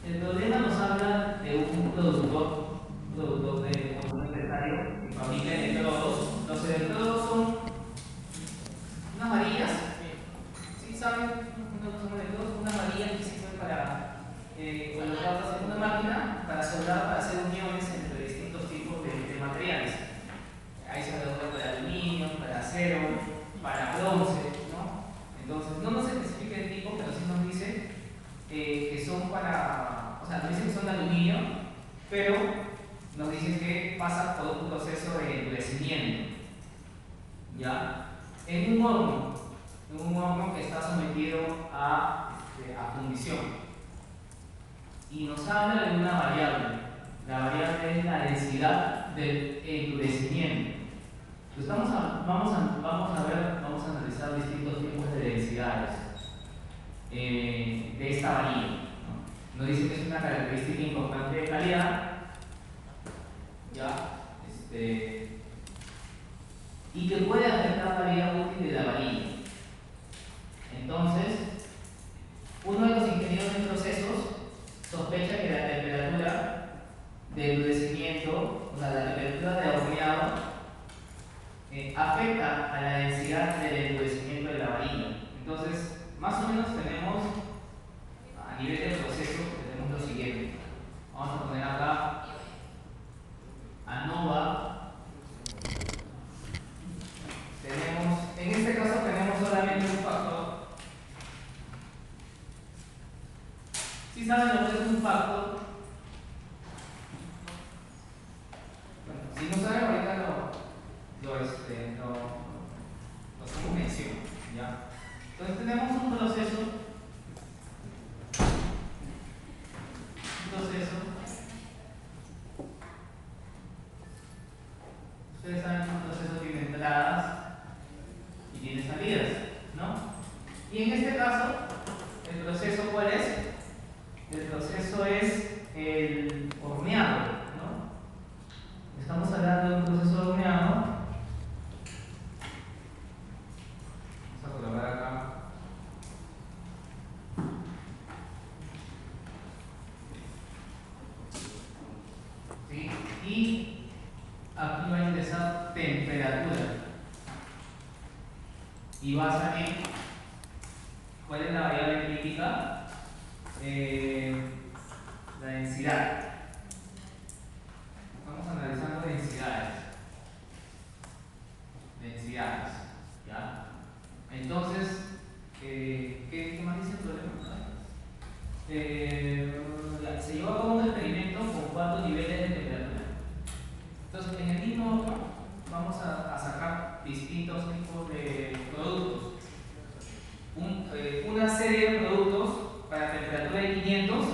El problema nos habla de un productor de un empresario que fabrica electrodos. Los electrodos son unas varillas, ¿sí saben? No son electrodos, unas varillas que sirven para colocarlas en una máquina para soldar, para hacer uniones entre distintos tipos de materiales. Hay soldadura para aluminio, para acero, para bronce, ¿no? Entonces, no nos especifica el tipo, pero sí nos dice que son para, o sea, nos dicen que son de aluminio, pero nos dicen que pasa por un proceso de endurecimiento, ¿ya? En un horno que está sometido a fundición. Y nos habla de una variable. La variable es la densidad del endurecimiento. Entonces vamos a analizar distintos tipos de densidades de esta varilla, ¿no? Nos dice que es una característica importante de calidad, ¿ya? Y que puede afectar la vida útil de la varilla. Entonces, uno de los ingenieros de procesos sospecha que la temperatura de endurecimiento, o sea, la temperatura de horneado, afecta a la densidad del endurecimiento de la varilla. Entonces, más o menos tenemos, a nivel de proceso, tenemos lo siguiente. Vamos a poner acá ANOVA. En este caso tenemos solamente un factor. ¿Sí saben lo que es un factor? Bueno, si no saben, ahorita lo hacemos mención, ¿ya? Entonces tenemos un proceso. Ustedes saben que un proceso tiene entradas y tiene salidas, ¿no? Y en este caso, ¿el proceso cuál es? El proceso es el horneado, ¿no? Estamos hablando de un proceso de horneado. Vamos a colocar acá. ¿Sí? Y aquí va a ingresar temperatura. Y va a salir, ¿cuál es la variable crítica? La densidad. Estamos analizando densidades. ¿Ya? Entonces, ¿qué más dice el problema? Se llevó a cabo un experimento con 4 niveles de temperatura. Entonces, en el mismo otro, vamos a sacar distintos tipos de productos. Una serie de productos para temperatura de 500,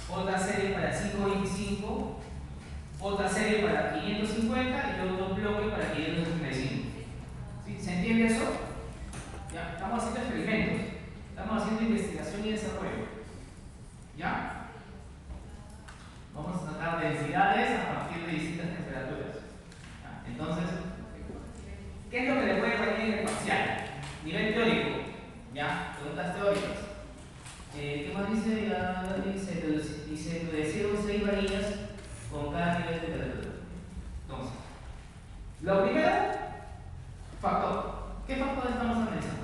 otra serie para 525, otra serie para 550 y otro bloque para 565. ¿Sí? ¿Se entiende eso? ¿Ya? Estamos haciendo experimentos, estamos haciendo investigación y desarrollo. ¿Ya? Vamos a sacar densidades a partir de distintas temperaturas. ¿Ya? Entonces, ¿qué es lo que le puede venir en el parcial? Nivel teórico. ¿Ya? Preguntas teóricas. ¿Qué más dice? Dice endurecieron 6 varillas con cada nivel de temperatura. Entonces, lo primero, factor. ¿Qué factor estamos analizando?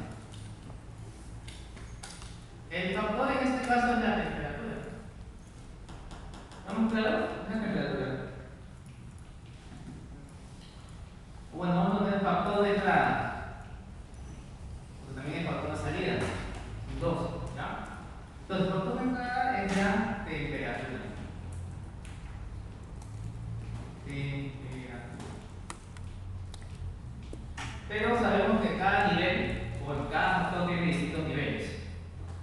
El factor en este caso es la temperatura. ¿Estamos claros? Es la temperatura. Bueno, vamos a poner el factor de entrada. Pero también el factor de salida. Son 2. ¿Ya? Entonces, el factor de entrada es la temperatura. Pero sabemos que cada nivel, o cada factor tiene distintos niveles.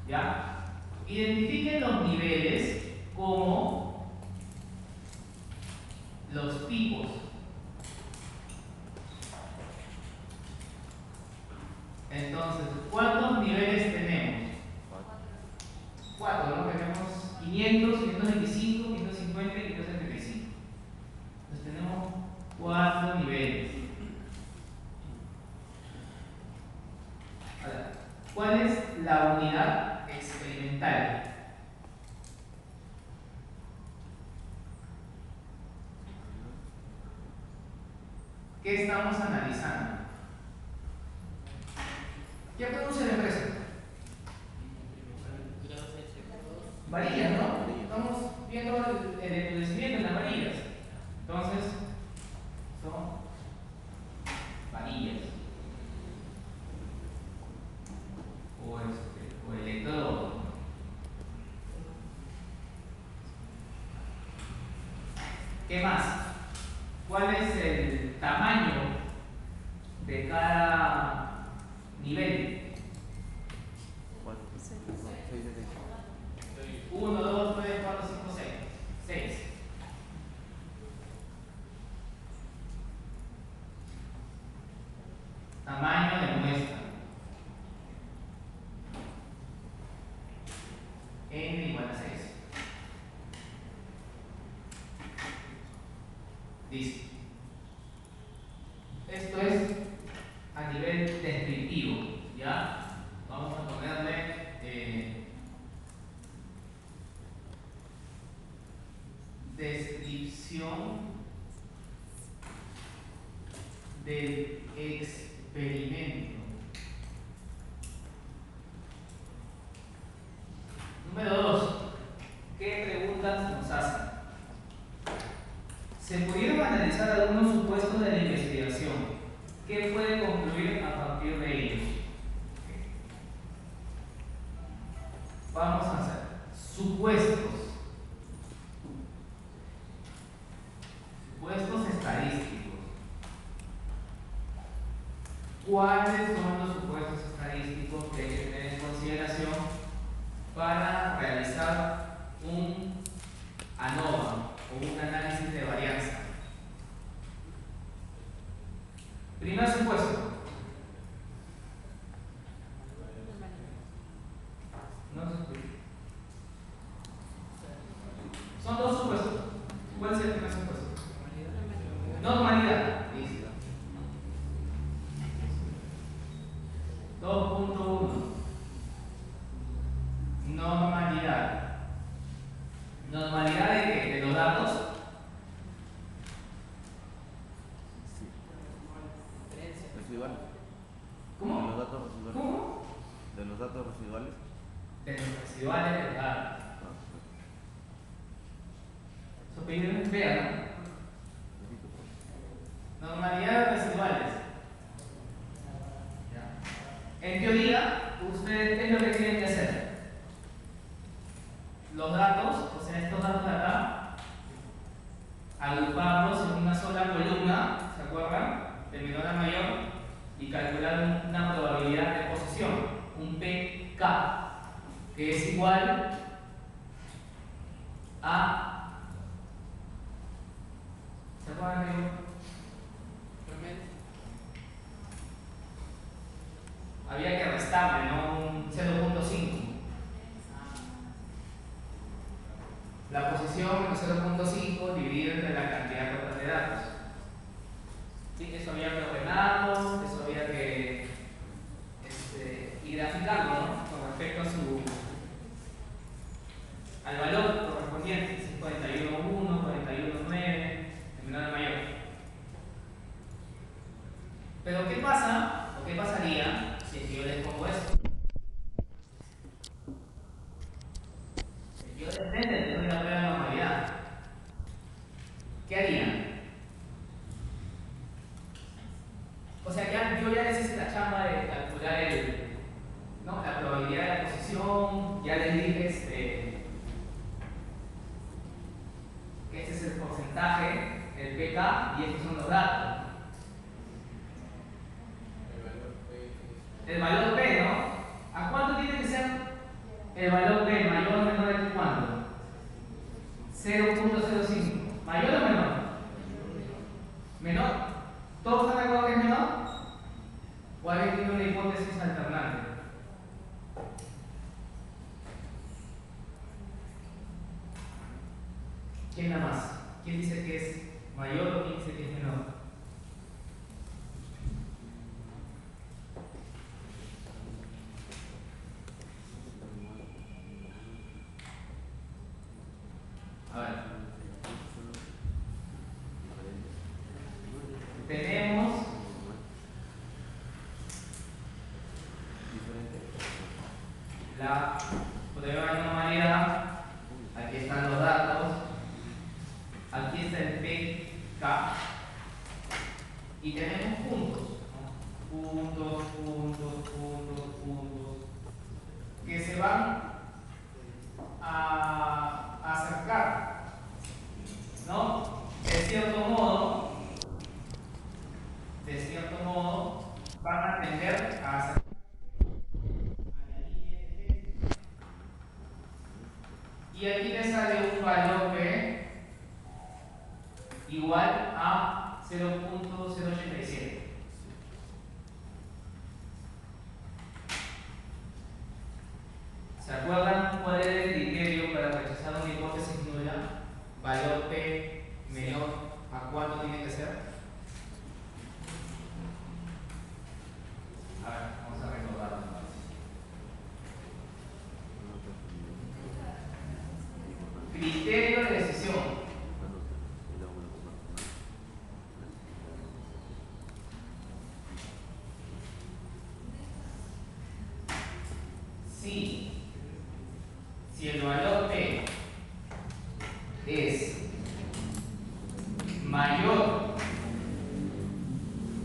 ¿Ya? Identifiquen los niveles como los tipos. Entonces, ¿cuántos niveles tenemos? 4, ¿no? Tenemos 500, 525, 550 y 575. Entonces tenemos 4 niveles. Ahora, ¿cuál es la unidad experimental? ¿qué estamos analizando? ¿Qué produce la empresa? Varillas, ¿no? Estamos viendo el endurecimiento en las varillas. Entonces, son varillas. O electrodo. ¿Qué más? ¿Cuál es el tamaño de cada nivel? 1, 2, 3, 4, 5, 6. 6. Tamaño de muestra. N igual a 6. Listo. Esto es a nivel descriptivo. ¿Ya? Vamos a ponerle descripción del experimento. Número 2. ¿Qué preguntas nos hacen? Se pudieron analizar algunos supuestos de la investigación. ¿Qué puede concluir a partir de ellos? Vamos a hacer supuestos. Supuestos estadísticos. ¿Cuáles son los supuestos estadísticos que hay que tener en consideración para realizar un ANOVA o un análisis de varianza? Primer supuesto. No se escucha. Son dos supuestos. ¿Cuál es el primer supuesto? Normalidad. Listo. 2.1. Normalidad. ¿Normalidad de qué? ¿De los datos? Residuales. ¿Cómo? De los datos residuales. ¿Cómo? De los datos residuales. De los residuales de los datos. Su opinión es fea, ¿no? Normalidad de residuales. Ya. En teoría, ustedes, ¿qué es lo que tienen que hacer? Los datos, o sea, estos datos de acá, agruparlos en una sola columna, ¿se acuerdan? De menor a mayor, y calcular una probabilidad de posición, un PK, que es igual a... ¿Se acuerdan de había que restarle, ¿no? Un 0.5. La posición menos 0.5 dividido entre la cantidad total de datos. ¿Sí? Eso había que ordenarlo, eso había que y graficarlo, ¿no? Con respecto al valor correspondiente, si es 41.1, 41.9, en menor o mayor. Pero ¿qué pasa o qué pasaría si yo les pongo esto? Si yo depende de la prueba de normalidad, ¿qué harían? O sea, yo ya les hice la chamba de calcular la probabilidad de la posición, ya les dije que este es el porcentaje, el PK, y estos son los datos. El valor P, ¿no? ¿A cuánto tiene que ser el valor P? ¿Mayor o menor de cuánto? 0.05. ¿Mayor o menor? ¿Menor? ¿Todos están de acuerdo que es menor? ¿O alguien tiene una hipótesis alternante? ¿Quién da más? ¿Quién dice que es mayor o quién dice que es menor? A ver. Tenemos a acercar, ¿no? De cierto modo, van a tender a acercar a la línea de tendencia. Y aquí me sale un valor P igual a 0.087. ¿Se acuerdan cuál era el criterio para rechazar una hipótesis nula? Valor P menor a cuánto tiene que ser. A ver, vamos a recordarlo. Criterio de decisión. Si el valor P es mayor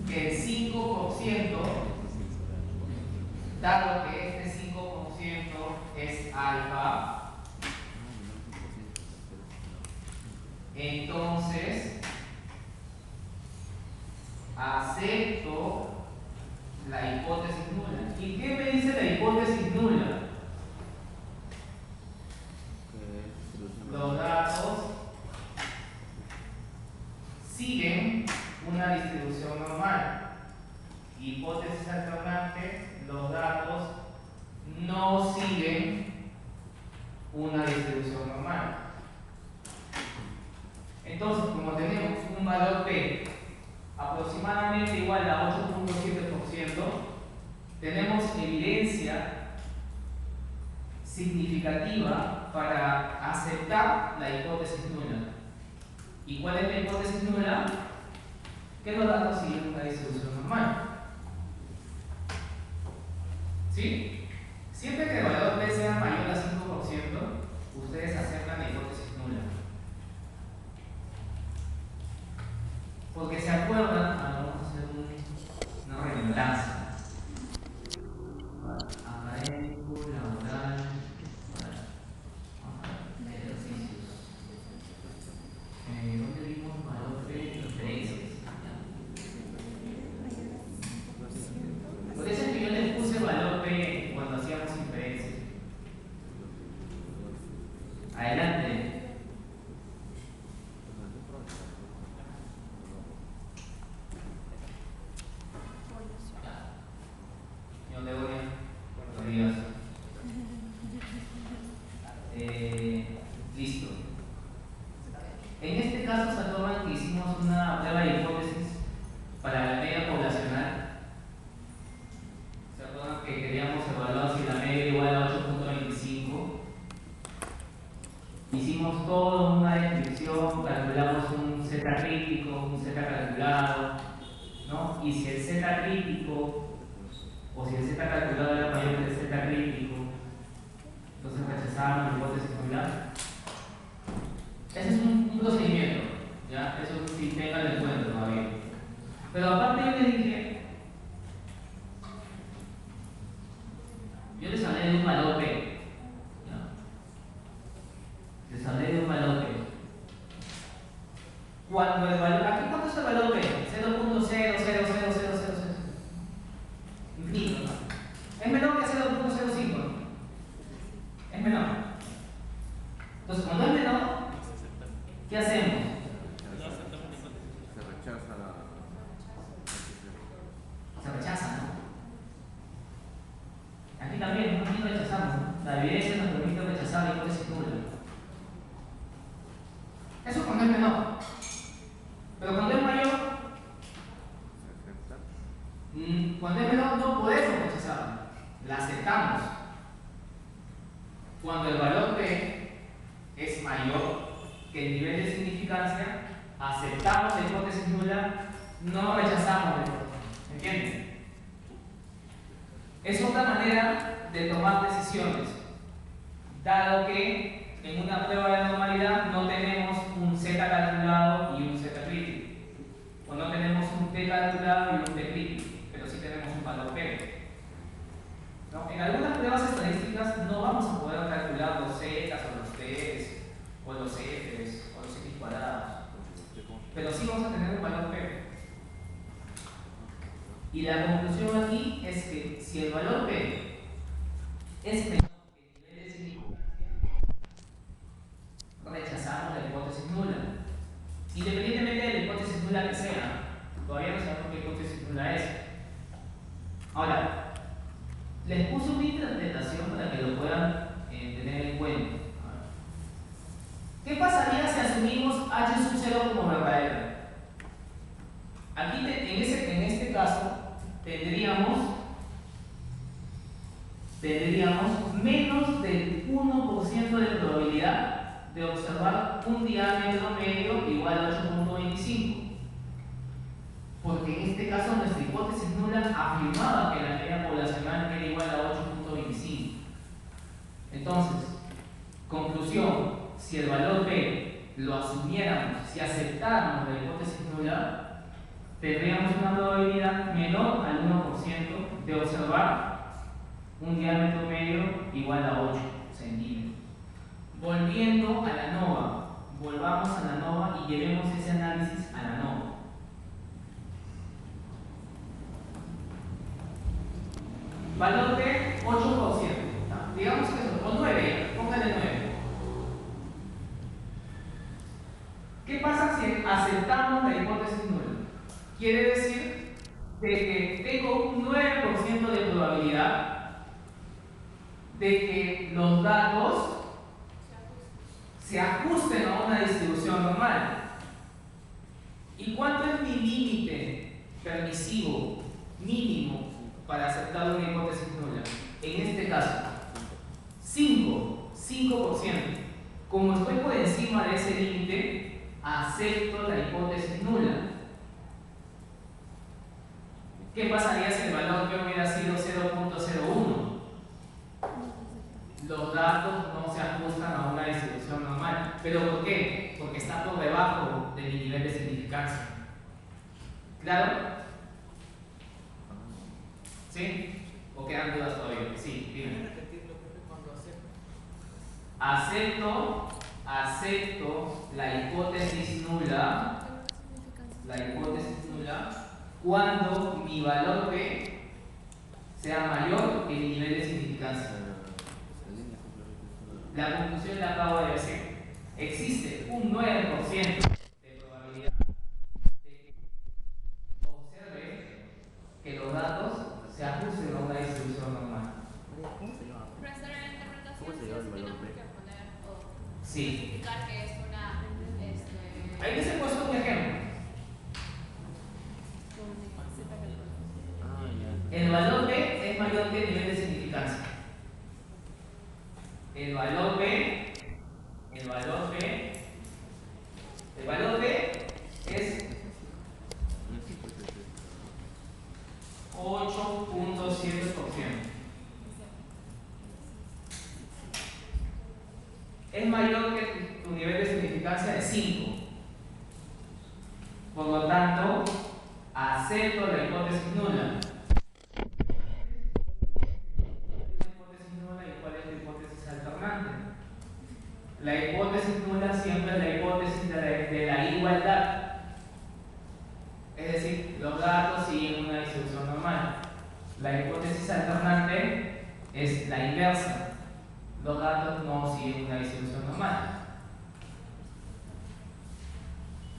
que el 5%, dado que este 5% es alfa, entonces acepto la hipótesis nula. ¿Y qué me dice la hipótesis nula? Los datos siguen una distribución normal. Hipótesis alternante, los datos no siguen una distribución normal. Entonces, como tenemos un valor P aproximadamente igual a 8.7%, tenemos evidencia significativa para aceptar la hipótesis nula. ¿Y cuál es la hipótesis nula? Que los datos siguen una distribución normal. ¿Sí? Siempre que el valor P sea mayor a 5%, ustedes aceptan la hipótesis nula. Porque se acuerdan, vamos a hacer una remembranza. Académico, laboral, ejercicios. ¿Dónde vimos valor P? Inferencias. Por eso es que yo les puse valor P cuando hacíamos inferencias. Adelante. Señor Leonia, buenos días. Listo. En este caso, ¿se acuerdan que hicimos una prueba de hipótesis para la media poblacional? ¿Se acuerdan que queríamos evaluar si la media igual a 8.25? Hicimos toda una descripción, calculamos un Z crítico, un Z calculado, ¿no? Y si el Z crítico o si el Z calculado era mayor que el Z crítico, entonces rechazábamos la hipótesis nula. Ese es un procedimiento, ¿ya? Eso sí, tengan en cuenta todavía. Pero aparte yo les hablé de un valor P, ¿ya? Les hablé de un valor P. Cuando el valor, ¿aquí cuánto es el valor P? 0.0000000. Infinito, ¿no? Es menor que 0.05, ¿no? Es menor. Entonces, cuando es menor, ¿qué hacemos? Se rechaza, ¿no? Aquí también, aquí rechazamos, ¿no? La evidencia nos permite rechazar la hipótesis nula. Eso cuando es menor. Pero cuando es mayor, cuando es menor no podemos rechazarla, la aceptamos. Cuando el valor P es mayor que el nivel de significancia, aceptamos la hipótesis nula, no rechazamos la hipótesis. ¿Entienden? Es otra manera de tomar decisiones, dado que en una prueba de normalidad no tenemos un Z calculado y un Z crítico, o no tenemos un T calculado y un T crítico, pero sí tenemos un valor P. ¿No? En algunas pruebas estadísticas no vamos a poder calcular los Z o o los Fs, o los X cuadrados. Pero sí vamos a tener un valor P. Y la conclusión aquí es que si el valor P es menor que el nivel de significancia, rechazamos la hipótesis nula. Independientemente de la hipótesis nula que sea, todavía no sabemos qué hipótesis nula es. Ahora, les puse una interpretación para que lo puedan tener en cuenta. ¿Qué pasaría si asumimos H sub 0 como verdadero? Aquí, en este caso, tendríamos menos del 1% de probabilidad de observar un diámetro medio igual a 8.25. Porque en este caso nuestra hipótesis nula afirmaba que la media poblacional era igual a 8.25. Entonces, conclusión, si el valor P lo asumiéramos, si aceptáramos la hipótesis nula, tendríamos una probabilidad menor al 1% de observar un diámetro medio igual a 8 centímetros. Volviendo a la NOVA, volvamos a la NOVA y llevemos ese análisis a la NOVA. Valor de 8%. Digamos que eso, o 9, póngale 9. ¿Qué pasa si aceptamos la hipótesis nula? Quiere decir de que tengo un 9% de probabilidad de que los datos se ajusten a una distribución normal. ¿Y cuánto es mi límite permisivo mínimo para aceptar una hipótesis nula? En este caso, 5%. Como estoy por encima de ese límite, acepto la hipótesis nula. ¿Qué pasaría si el valor P hubiera sido 0.01? Los datos no se ajustan a una distribución normal. ¿Pero por qué? Porque está por debajo de mi nivel de significancia. ¿Claro? ¿Sí? ¿O quedan dudas todavía? Sí, dime. Acepto la hipótesis nula. Cuando mi valor P sea mayor que mi nivel de significancia. La conclusión la acabo de decir. Existe un 9% de probabilidad de que observe que los datos se ajusten a una distribución normal. Profesor, en la interpretación sí tenemos que poner o Sí. explicar que es una... Ahí les he puesto un ejemplo. El valor P es mayor que el nivel de significancia. El valor P es 8.7%. Es mayor que tu nivel de significancia de 5. Por lo tanto, acepto la hipótesis nula. ¿Y cuál es la hipótesis alternante? La hipótesis nula siempre es la hipótesis de la igualdad. Es decir, los datos siguen una distribución normal. La hipótesis alternante es la inversa. Los datos no siguen una distribución normal.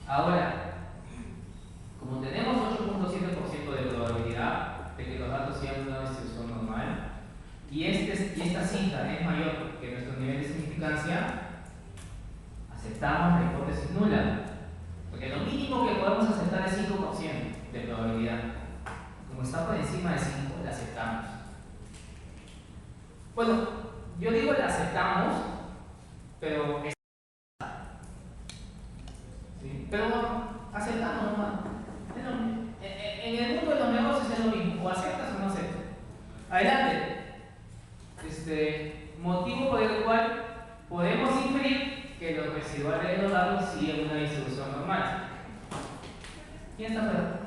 Ahora, como tenemos 8.7% de probabilidad de que los datos sigan una distribución normal, y esta cifra es mayor que nuestro nivel de significancia, aceptamos la hipótesis nula. Porque lo mínimo que podemos aceptar es 5% de probabilidad. Como está por encima de 5, la aceptamos. Bueno, yo digo la aceptamos, pero ¿sí? Pero bueno, aceptamos nomás. En el mundo de los negocios es lo mismo, o aceptas o no aceptas. Adelante. Motivo por el cual podemos inferir que los residuales de los datos siguen una distribución normal. ¿Quién está fuera?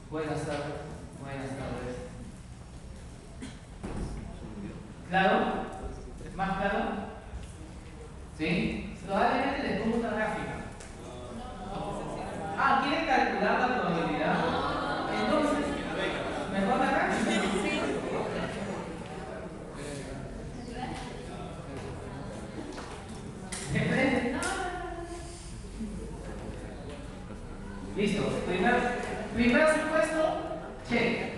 Buenas tardes. ¿Claro? ¿Más claro? ¿Sí? Probablemente les pongo una gráfica. Ah, ¿quieren calcular la probabilidad? Entonces, mejor la gráfica. Listo. Primer supuesto, check.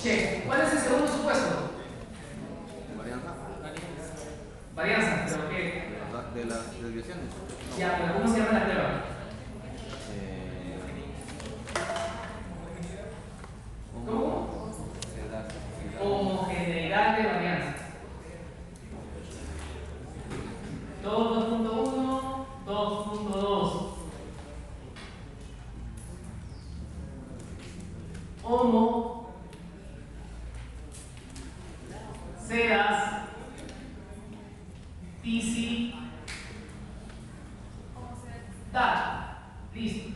Check. ¿Cuál es el segundo supuesto? Varianza. Varianza, ¿pero qué? De las desviaciones. Ya, pero ¿cómo se llama la prueba? ¿Cómo? Homogeneidad de varianza. 2.1, 2.2. Homo seas ticidad. Listo.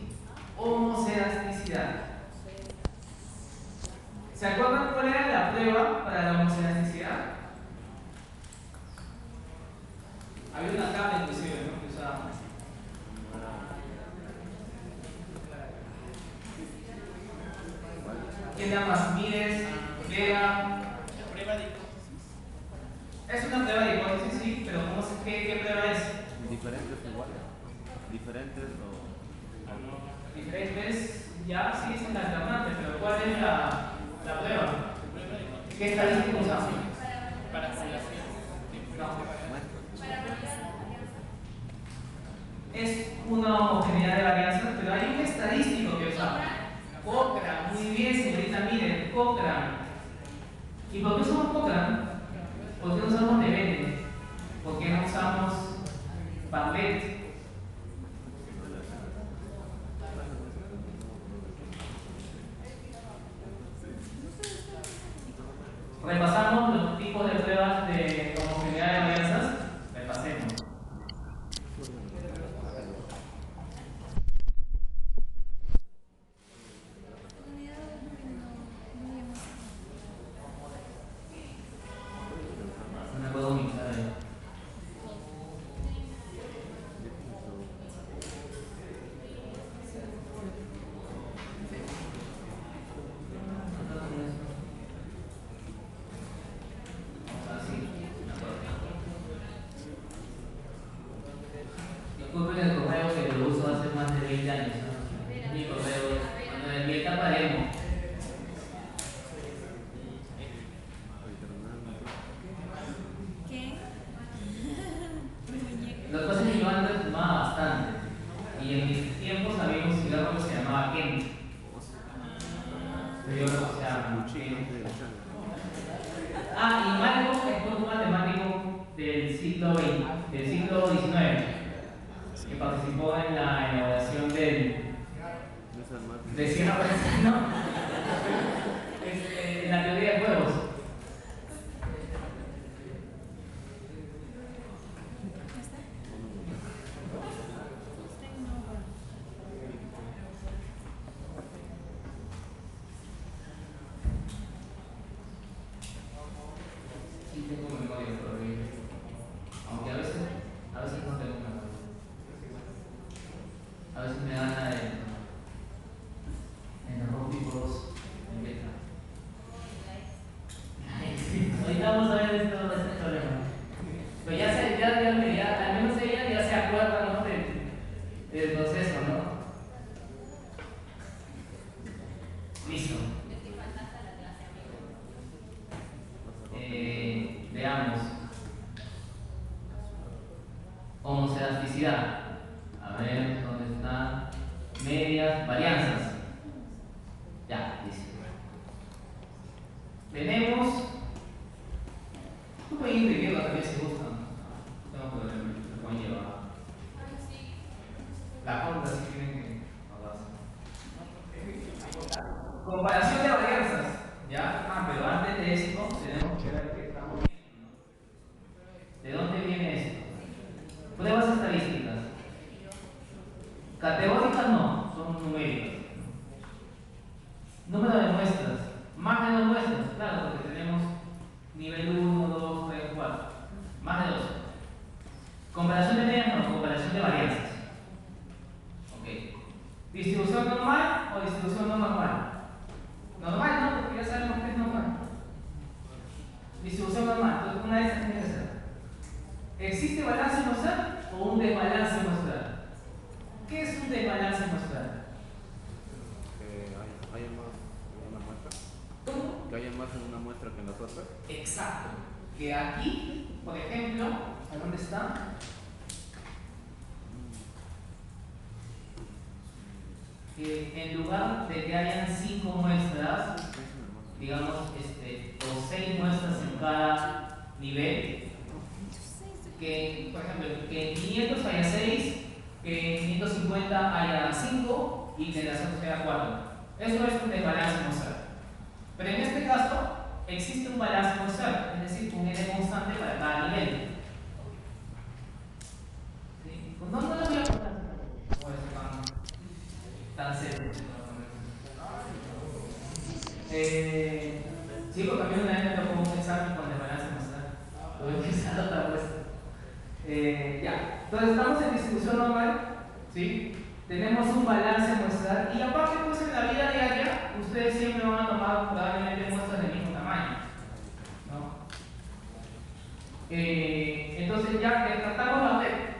Homocedasticidad. ¿Se acuerdan cuál era la prueba para la homocedasticidad? Había una tabla inclusive, ¿no? Que usábamos. ¿Quién da más? Mires, Vega. Prueba de hipótesis. Es una prueba de hipótesis, sí, pero ¿qué prueba es? Diferentes iguales. Diferentes o. Diferentes, ya sí es una alternante, pero ¿cuál es la prueba? ¿Qué estadística usamos? Para población. No. Es una homogeneidad de varianzas, pero hay un estadístico que usamos. Cochrane, muy bien, señorita, miren, Cochrane. ¿Y por qué usamos Cochrane? ¿Por qué no usamos Lebesgue? ¿Por qué no usamos Bartlett? Repasamos los tipos de pruebas de homogeneidad de varianzas. Repasemos. No me puedo mixar ahí. Disculpen el correo que lo uso hace más de 20 años, ¿no? Mi correo, cuando en mi etapa de emo. ¿Qué? Lo que pasa es que yo antes fumaba bastante. Y en mis tiempos había un cigarro que se llamaba Kent. Pero yo o sea, Ah, y Malcolm es un matemático del siglo XIX que participó en la elaboración del cien ¿no? En la teoría de juegos. Sí tengo memoria todavía. Aunque a veces no tengo memoria. A veces me gana en arroz pipos en beta. Ahorita vamos a ver este problema. Pero al menos ella ya se acuerda, ¿no? del proceso, ¿no? Listo. Veamos. Homocedasticidad. A ver, ¿dónde está? Medias, varianzas. Ya, listo. Tenemos. Tú puedes ir viviendo también si gustan. No tengo problema, lo pueden llevar. La compra si tienen que hablarse. Comparación de varianzas. ¿Ya? Pero antes de esto tenemos que ver qué estamos viendo. ¿De dónde viene esto? Pruebas estadísticas. Categóricas no, son numéricas. Número de muestras. ¿Distribución normal o distribución no normal? Normal, ¿no? Porque ya sabemos que es normal. Distribución normal, entonces una de esas tiene que ser. ¿Existe balance muestral o un desbalance muestral? ¿Qué es un desbalance muestral? Que haya más en una muestra. ¿Cómo? Que haya más en una muestra que en las otras. Exacto. Que aquí, por ejemplo, ¿a dónde está? Que en lugar de que hayan 5 muestras, digamos, o 6 muestras en cada nivel, que, por ejemplo, que en 500 haya 6, que en 550 haya 5 y que en las otras haya 4. Eso es un desbalance muestral. Pero en este caso, existe un balance muestral, es decir, un n constante para cada nivel. ¿Sí? No lo voy a poner tan serio. Sí, porque también una vez me tocó un examen con desbalance muestral. Tuve que usar otra muestra. Ya, entonces estamos en distribución normal, ¿sí? Tenemos un balance muestral y aparte pues en la vida diaria ustedes siempre van a tomar probablemente muestras del mismo tamaño, ¿no? Entonces ya descartamos Bartlett,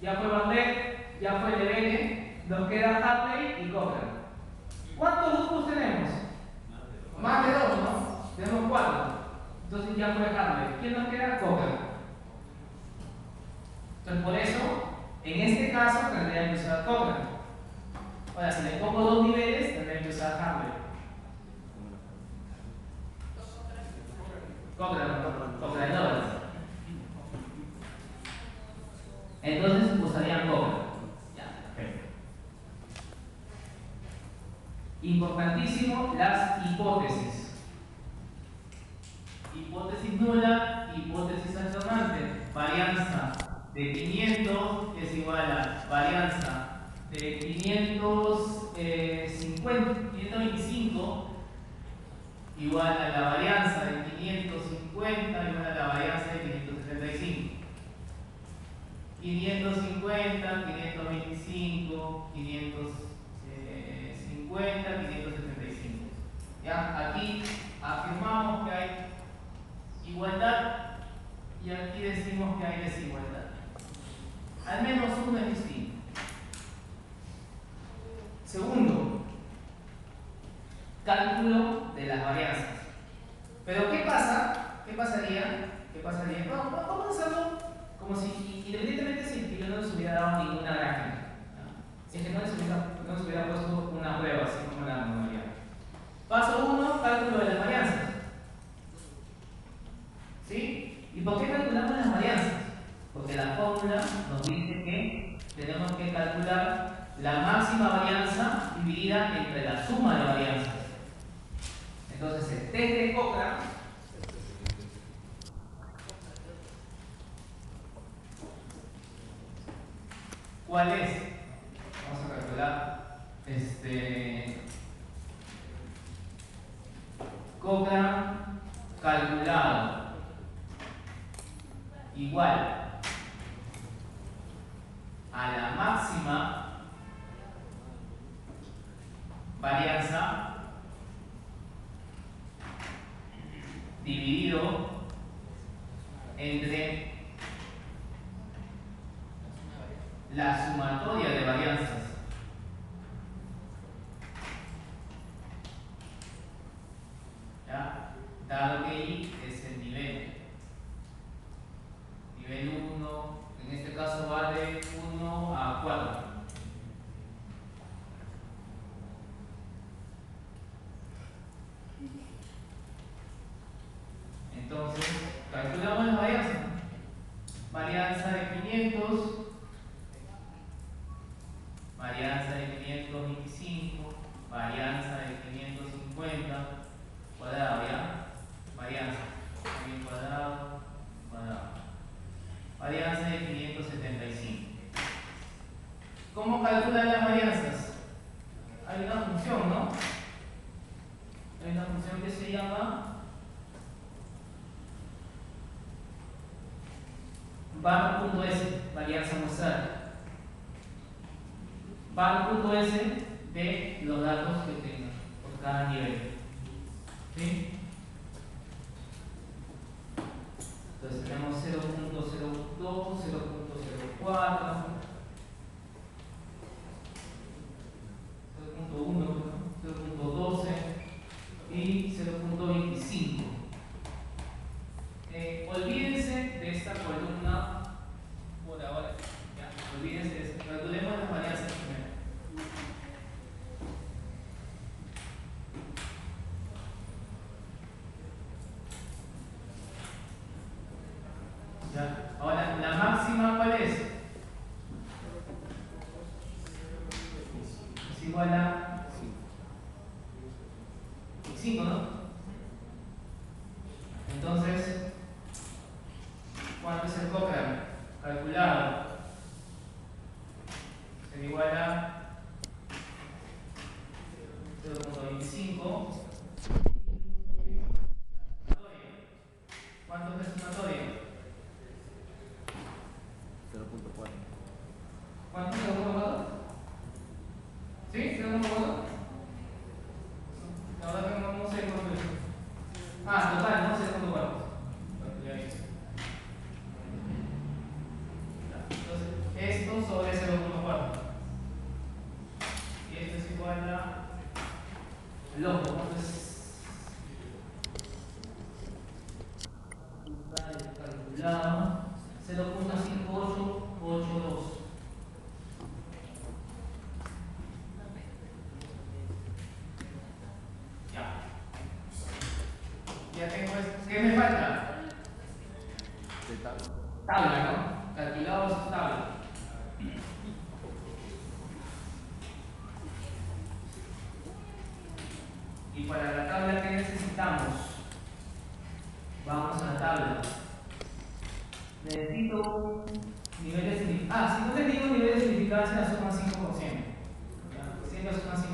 ya fue Bartlett, ya fue Lebesgue, nos queda Hartley y Cochrane. ¿Cuántos grupos tenemos? Más de 2, ¿no? Tenemos 4. Entonces ya fue Hartley. ¿Quién nos queda? Cochrane. Entonces por eso, en este caso tendría que usar Cochrane. Ahora, si le pongo 2 niveles, tendría que usar Hartley. Cochrane dobles. Entonces usarían Cochrane. Ya, perfecto. Importantísimo, las hipótesis. Hipótesis nula, hipótesis alternante. Varianza de 500 es igual a varianza de 525 igual a la varianza de 550 igual a la varianza de 575. 550, 525, 550, 575. ¿Ya? Aquí afirmamos que hay igualdad y aquí decimos que hay desigualdad. Al menos uno es distinto. Segundo, cálculo de las varianzas. Pero ¿qué pasa? ¿Qué pasaría? Vamos a hacerlo como si, independientemente si yo no les hubiera dado ninguna gráfica. ¿No? Es que no les hubiera puesto una prueba, así como la normalidad. Paso 1, cálculo de las varianzas. ¿Sí? ¿Y por qué calculamos las varianzas? Porque la fórmula nos dice que tenemos que calcular la máxima varianza dividida entre la suma de varianzas. Entonces el test de Cochrane ¿cuál es? Vamos a calcular Cochrane calculado igual a la máxima varianza dividido entre la sumatoria de varianzas. ¿Ya? Dado que I es el nivel. Nivel 1, en este caso va de 1 a 4. Entonces, calculamos la varianza. Varianza de 500, varianza de 525, varianza de 550, cuadrado, ¿ya? Varianza, también cuadrado, cuadrado. Varianza de 575. ¿Cómo calculan las varianzas? Hay una función, ¿no? Hay una función que se llama var.s, varianza muestral. para el punto S de los datos que tengan por cada nivel. ¿Sí? Entonces tenemos 0.02, 0.04, 0.1, 0.12 y 0.25. Olvídense de esta columna por ahora. Ya, olvídense de esto. Calculemos las varianzas primero. Ya. Ahora, la máxima, ¿cuál es? Es igual a 5, ¿no? Entonces, ¿cuánto es el Cochrane? Calculado. Se igual a 0.25. ¿Cuánto es el sumatorio? 0.4. ¿Cuánto es 0.4? ¿Sí? ¿0.4? Ahora tengo no sé cuánto es. Ah, total, no sé cuánto vale. Entonces, esto sobre 0.4. Y esto es igual a el ojo. ¿Cuánto es? Calculado 0.5882. Ya tengo esto. ¿Qué me falta? Tabla, ¿no? Calculado es tabla. Y para la tabla, ¿qué necesitamos? Vamos a la tabla. Necesito niveles de... si no les digo niveles de significancia, suman 5%. ¿Ya? Siempre suman 5%.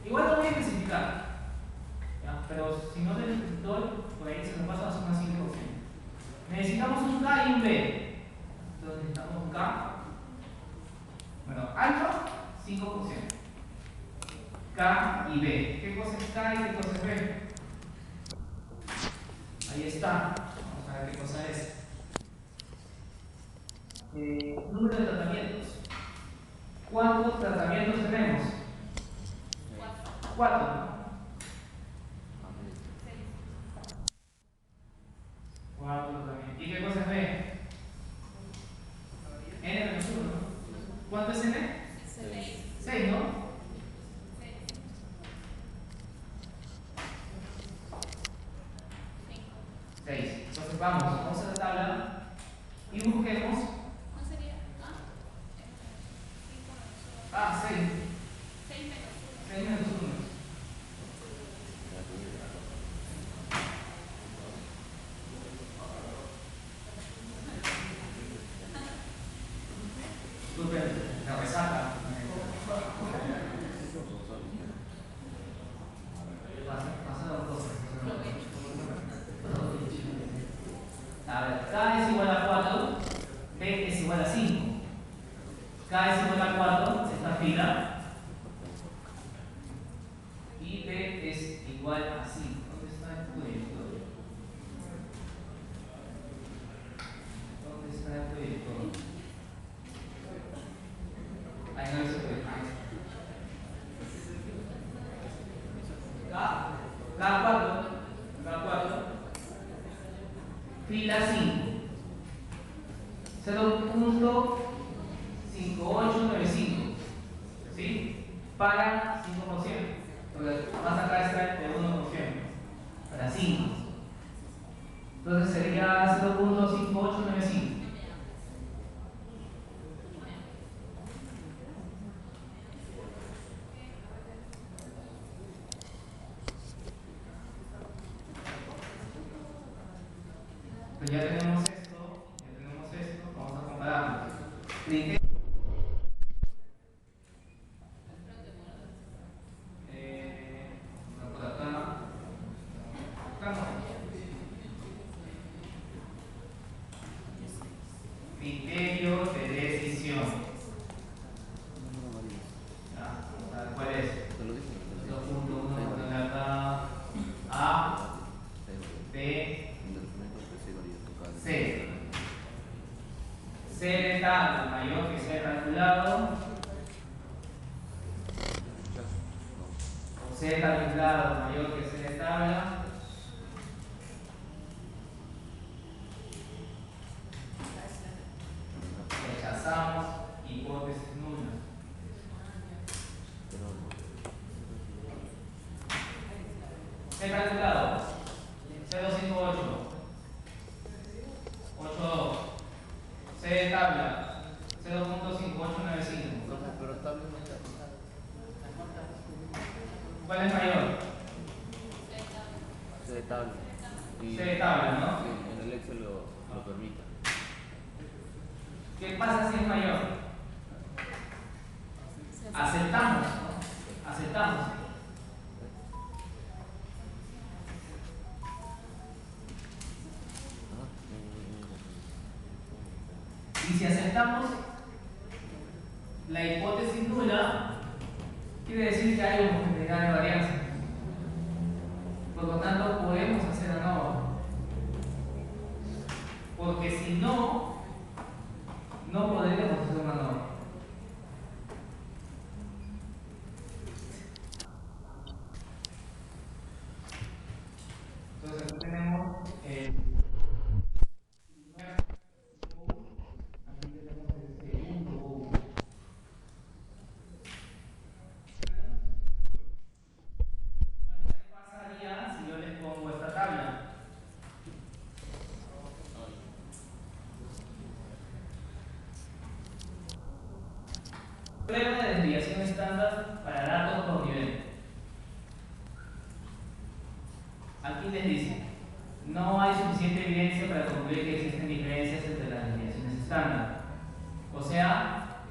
Igual lo voy a especificar. ¿Ya? Pero si no les doy, por ahí se me pasa a sumar 5%. Necesitamos un K y un B. Entonces necesitamos un K. Bueno, alfa, 5%. K y B. ¿Qué cosa es K y qué cosa es B? Ahí está. Vamos a ver qué cosa es. Número de tratamientos. ¿Cuántos tratamientos tenemos? 4. 4 tratamientos. ¿Y qué cosa es B? N menos 1, ¿no? ¿Cuánto es N? 6, ¿no? 6. Entonces vamos a la tabla y busquemos. ¿No sería? 6. 6 menos 6 menos 1. Disculpen, la resaca. Pasaron cosas. A ver, K es igual a 4, B es igual a 5. K es igual a 4, esta fila, y B es igual a 5. ¿Dónde está el proyector? ¿Dónde está el proyector? Ahí no dice proyector. K4, fila 5, 0.5895, ¿sí? Para 5%, porque más acá está el 1%, para 5. Entonces sería 0.5895. Pues ya tenemos esto, vamos a compararlo. Clique. Por acá no. C calculado mayor que C de tabla, rechazamos hipótesis nulas. C calculado 058 82. C de tabla 0.5895. Pero tabla no está. ¿Cuál es mayor? C de tabla. C de tabla, ¿no? Sí, en el Excel lo permite. ¿Qué pasa si es mayor? Aceptamos, ¿no? Aceptamos. Y si aceptamos la hipótesis nula, quiere decir que hay homogeneidad de varianza. Por lo tanto, podemos hacer ANOVA. Porque si no, no podríamos hacer una ANOVA. Entonces, aquí tenemos el primer U, aquí tenemos el segundo U. ¿Qué pasaría si yo les pongo esta tabla? Prueba de desviación estándar para datos por nivel. Aquí les dice, no hay suficiente evidencia para concluir que existen diferencias entre las desviaciones estándar. O sea,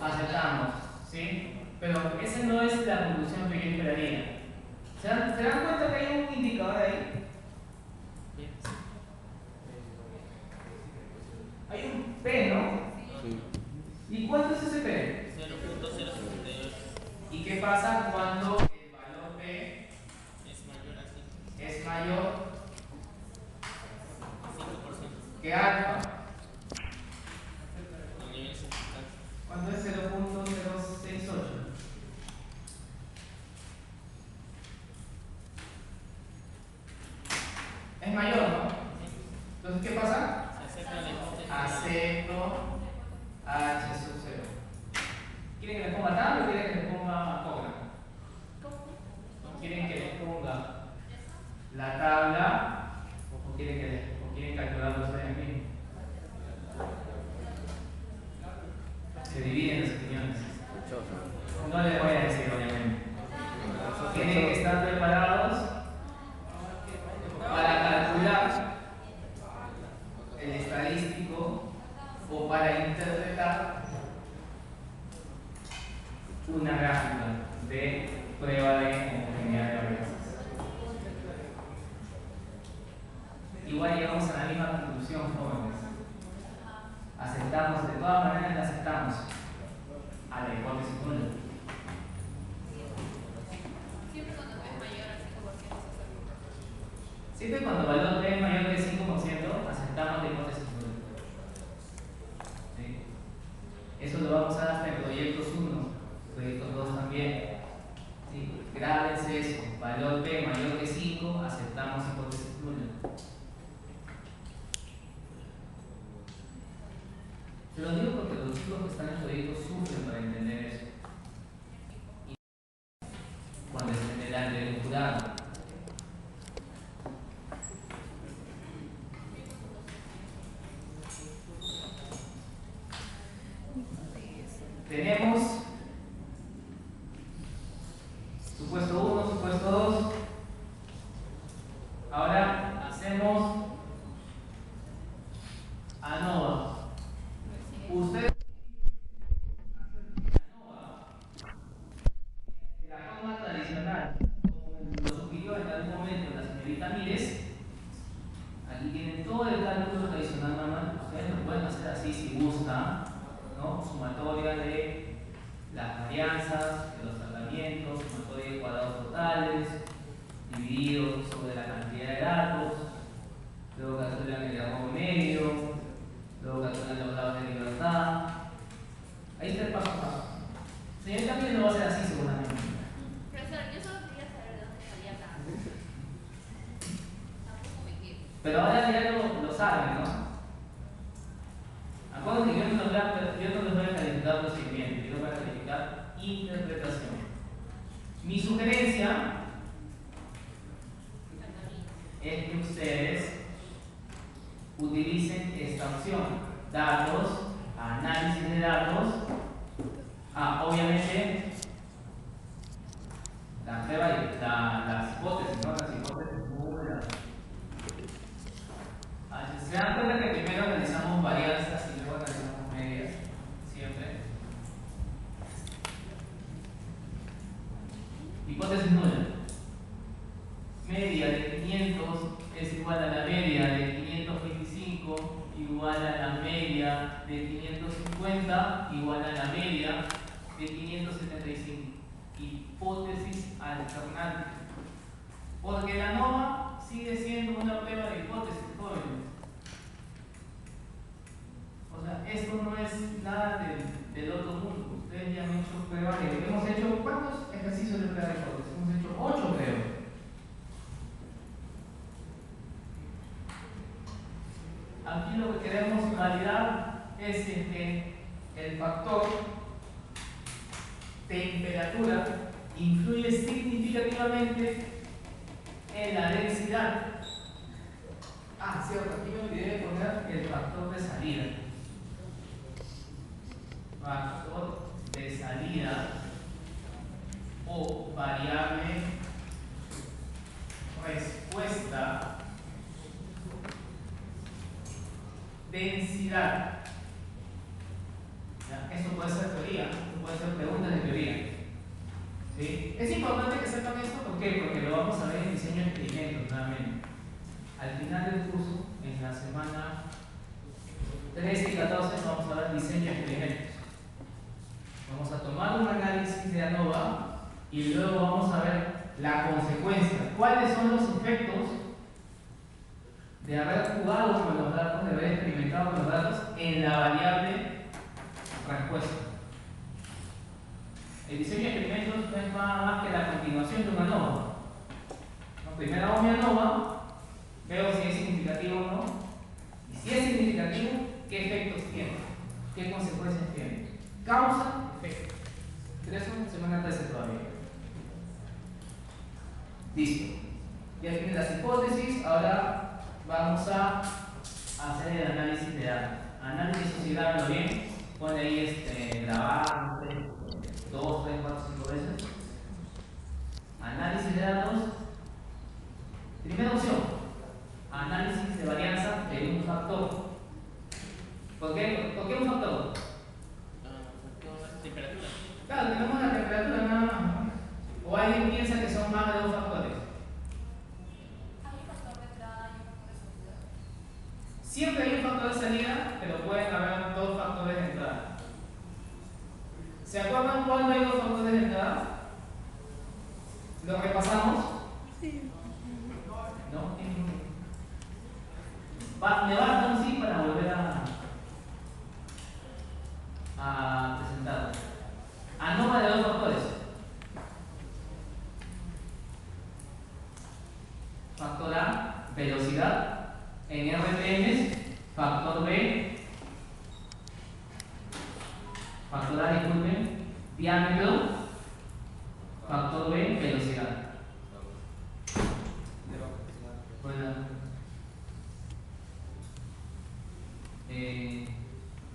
aceptamos, ¿sí? Pero esa no es la conclusión que yo esperaría. ¿Se dan cuenta que hay un indicador ahí? Hay un P, ¿no? Sí. ¿Y cuánto es ese P? 0.078 ¿Y qué pasa cuando el valor P es mayor a 5. es mayor 5%. que alfa? Los niveles circunstancias. ¿Cuánto es 0.068? Es mayor, ¿no? Entonces, ¿qué pasa? Se acerca la hipótesis. Acepto H sub 0. ¿Quieren que les ponga tabla o quieren que les ponga cobra? ¿Quieren que les ponga la tabla o quieren calcularlo ustedes mismos? Se dividen las opiniones. No les voy a decir, obviamente. Tienen que estar preparados para calcular el estadístico o para interpretar una gráfica de prueba de homogeneidad de varianzas. Igual llegamos a la misma conclusión, jóvenes. Aceptamos, de todas maneras la aceptamos a la hipótesis nula. Siempre cuando es mayor al 5% se acepta. Siempre cuando el valor P es mayor del 5%, aceptamos la hipótesis nula. ¿Sí? Eso lo vamos a dar hasta en proyectos 1, proyectos 2 también. ¿Sí? Grábense eso. Valor P mayor que 5, aceptamos hipótesis nula. Se lo digo porque los chicos que están en proyectos sufren para entender eso. Y cuando estén delante de un jurado. Tenemos supuesto 1, supuesto 2. Ahora hacemos ANOVA. Ustedes la forma tradicional, como lo sugirió en algún momento la señorita Mírez, aquí tienen todo el cálculo tradicional manual. Ustedes lo pueden hacer así si gustan, ¿no? Sumatoria de las varianzas, de los tratamientos, sumatoria de cuadrados totales, dividido sobre la cantidad de datos, luego calculan el error medio, luego calculan los grados de libertad. Ahí está el paso a paso. Señor también lo va a hacer así seguramente. Pero ahora ya lo saben, ¿no? Acuérdense que yo no les voy a calificar procedimiento, yo les voy a calificar interpretación. Mi sugerencia es que ustedes utilicen esta opción: datos, análisis de datos. Obviamente las hipótesis, ¿no? Las hipótesis números. Se dan cuenta que primero analizamos varianzas y luego analizamos medias, siempre. Hipótesis nula. Media de 500 es igual a la media de 525, igual a la media de 550, igual a la media de 575. Hipótesis alternante. Porque la ANOVA sigue siendo una prueba de hipótesis, jóvenes. O sea, esto no es nada del otro mundo. Ustedes ya han hecho pruebas de... Hemos hecho, ¿cuántos ejercicios de prueba de hipótesis? Hemos hecho 8, creo. Aquí lo que queremos validar es que el factor temperatura influye significativamente en la densidad. Cierto, aquí me olvidé de poner el factor de salida. Factor de salida o variable respuesta densidad. ¿Ya? Esto puede ser teoría, esto puede ser preguntas de teoría. ¿Sí? Es importante que sepan esto, ¿por qué? Porque lo vamos a ver en diseño de experimentos nuevamente. Al final del curso, en la semana 13 y 14, vamos a ver diseño de experimentos. Vamos a tomar un análisis de ANOVA y luego vamos a ver la consecuencia. ¿Cuáles son los efectos de haber jugado con los datos, de haber experimentado con los datos en la variable respuesta? El diseño de experimentos no es nada más que la continuación de una ANOVA. Primero hago mi ANOVA, veo si es significativo o no, y si es significativo, ¿qué efectos tiene? ¿Qué consecuencias tiene? Causa, efecto. Pero eso semana 13 todavía. Listo. Ya tienen las hipótesis, ahora vamos a hacer el análisis de datos. Análisis sociedad, ¿lo bien? Pone ahí grabar, no sé, 2, 3, 4, 5 veces. Análisis de datos. Primera opción, análisis de varianza de un factor. ¿Por qué un factor? Temperatura. Claro, tenemos la temperatura nada más, ¿no? O alguien piensa que son más de 2 factores. ¿Hay un factor de entrada y un factor de salida? Siempre hay un factor de salida, pero pueden haber 2 factores de entrada. ¿Se acuerdan cuándo hay 2 factores de entrada? ¿Lo repasamos? Sí. ¿No? Me basta un sí para volver a presentarlo. ANOVA de 2 factores. Factor A, velocidad en RPMs. Factor B, factor A, disculpen, diámetro. Factor B, velocidad. Bueno,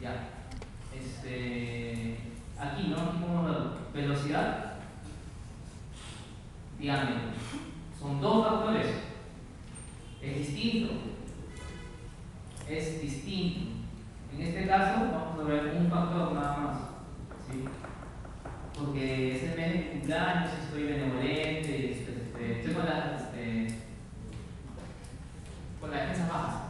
ya. Aquí, ¿no? Aquí como velocidad, diámetro. Son 2 factores. Es distinto. Es distinto. En este caso, vamos a ver un factor nada más. ¿Sí? Porque es el mes de cumpleaños, estoy benevolente, estoy con las defensas bajas.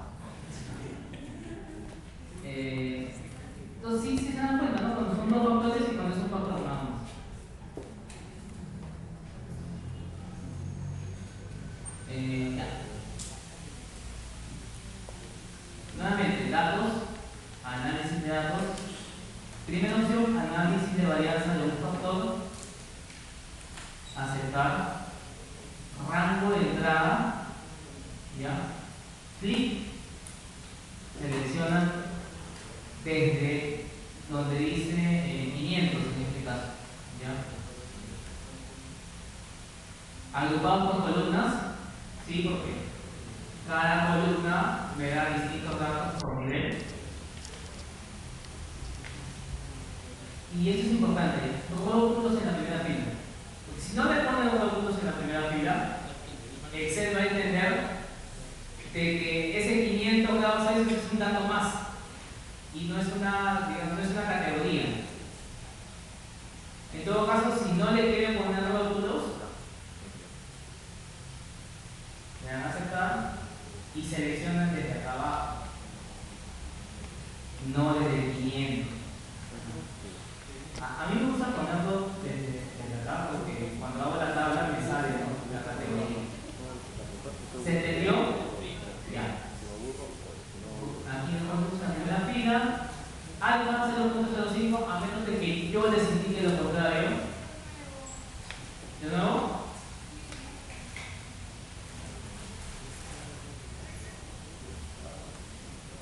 Entonces sí se dan cuenta, ¿no? Cuando son 2 factores y cuando es un factor nada más. Ya. Nuevamente, datos, análisis de datos. Primera opción, análisis de varianza de un factor. Aceptar. Rango de entrada. ¿Ya? Clic, seleccionan desde donde dice 500 en este caso, ¿ya? Agrupamos por columnas, ¿sí? Porque cada columna me da distintos datos por nivel. Y eso es importante, no pongo puntos en la primera fila. Porque si no le ponen los puntos en la primera fila, Excel va a entender de que ese 500 grados Celsius es un dato más y no es una, digamos, no es una categoría. En todo caso, si no le quieren poner rótulos, le dan a aceptar y seleccionan desde acá abajo, no desde 500. A mí me gusta ponerlo desde acá porque cuando hago la tabla me sale, ¿no?, la categoría. ¿Se entendió? Ya. Aquí dejamos la primera fila. Algo más 0.05 a menos de que yo les indique lo contrario. ¿De nuevo?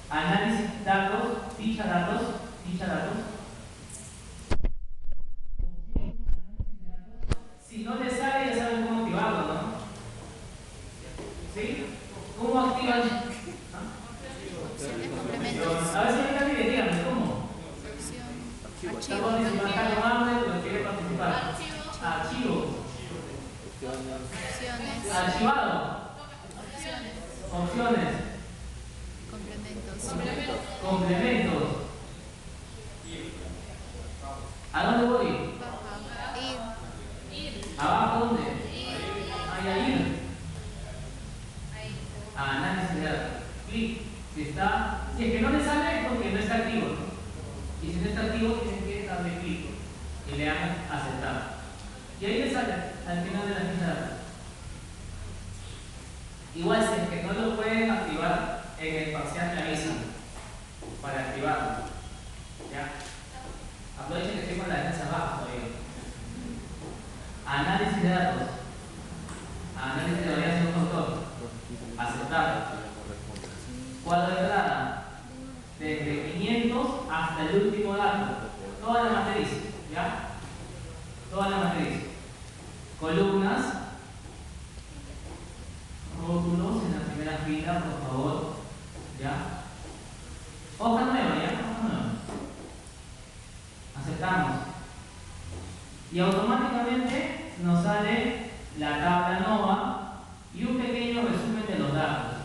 Análisis datos, ficha datos, ficha datos. Si no les sale, ya saben cómo activarlo, ¿no? ¿Sí? ¿Cómo activan? Opciones, complementos. A ver si hay alguien, díganme, ¿cómo? Archivo. Si va a estar tomando, lo quiere participar. Archivo. Opciones. Archivado. Opciones. Complementos. Complementos. ¿A dónde voy? Ir. ¿Abajo dónde? Ahí, ahí. Análisis de datos. Clic. Si es que no le sale es porque no está activo, ¿no? Y si no está activo, tienen que darle clic y le dan aceptar. Y ahí le sale al final de la ficha de datos. Igual si es que no lo pueden activar, en el parcial me avisan para activarlo. ¿Ya? Aprovechen que estoy con la defensa abajo todavía. Análisis de datos. Análisis de variación control. Aceptar. Cuadro de entrada. Desde 500 hasta el último dato. Toda la matriz. ¿Ya? Toda la matriz. Columnas. Rótulos en la primera fila, por favor. ¿Ya? Hoja nueva, ¿ya? Hoja nueva. Aceptamos. Y automáticamente nos sale la tabla NOVA y un pequeño resumen de los datos.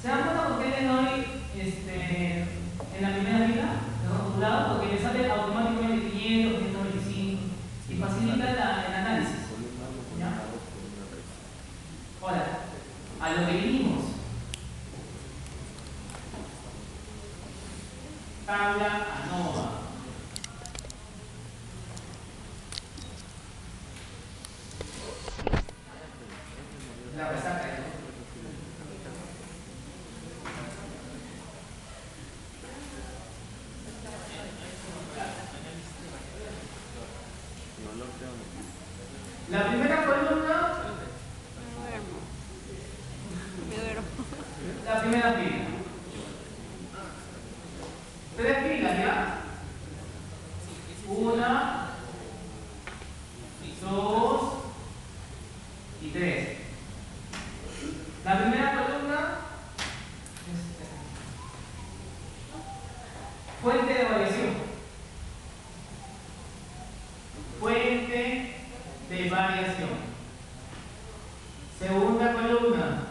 ¿Se dan cuenta por qué le doy en la primera fila? Rotulado, porque me sale automáticamente 500, 125 y facilita el análisis. ¿Ya? Ahora, a lo que vinimos. Tabla ANOVA. La resaca, ¿no? La primera columna, la primera fila. 3 filas, ¿ya? 1, 2 y 3. La primera columna es fuente de variación. Fuente de variación. Segunda columna.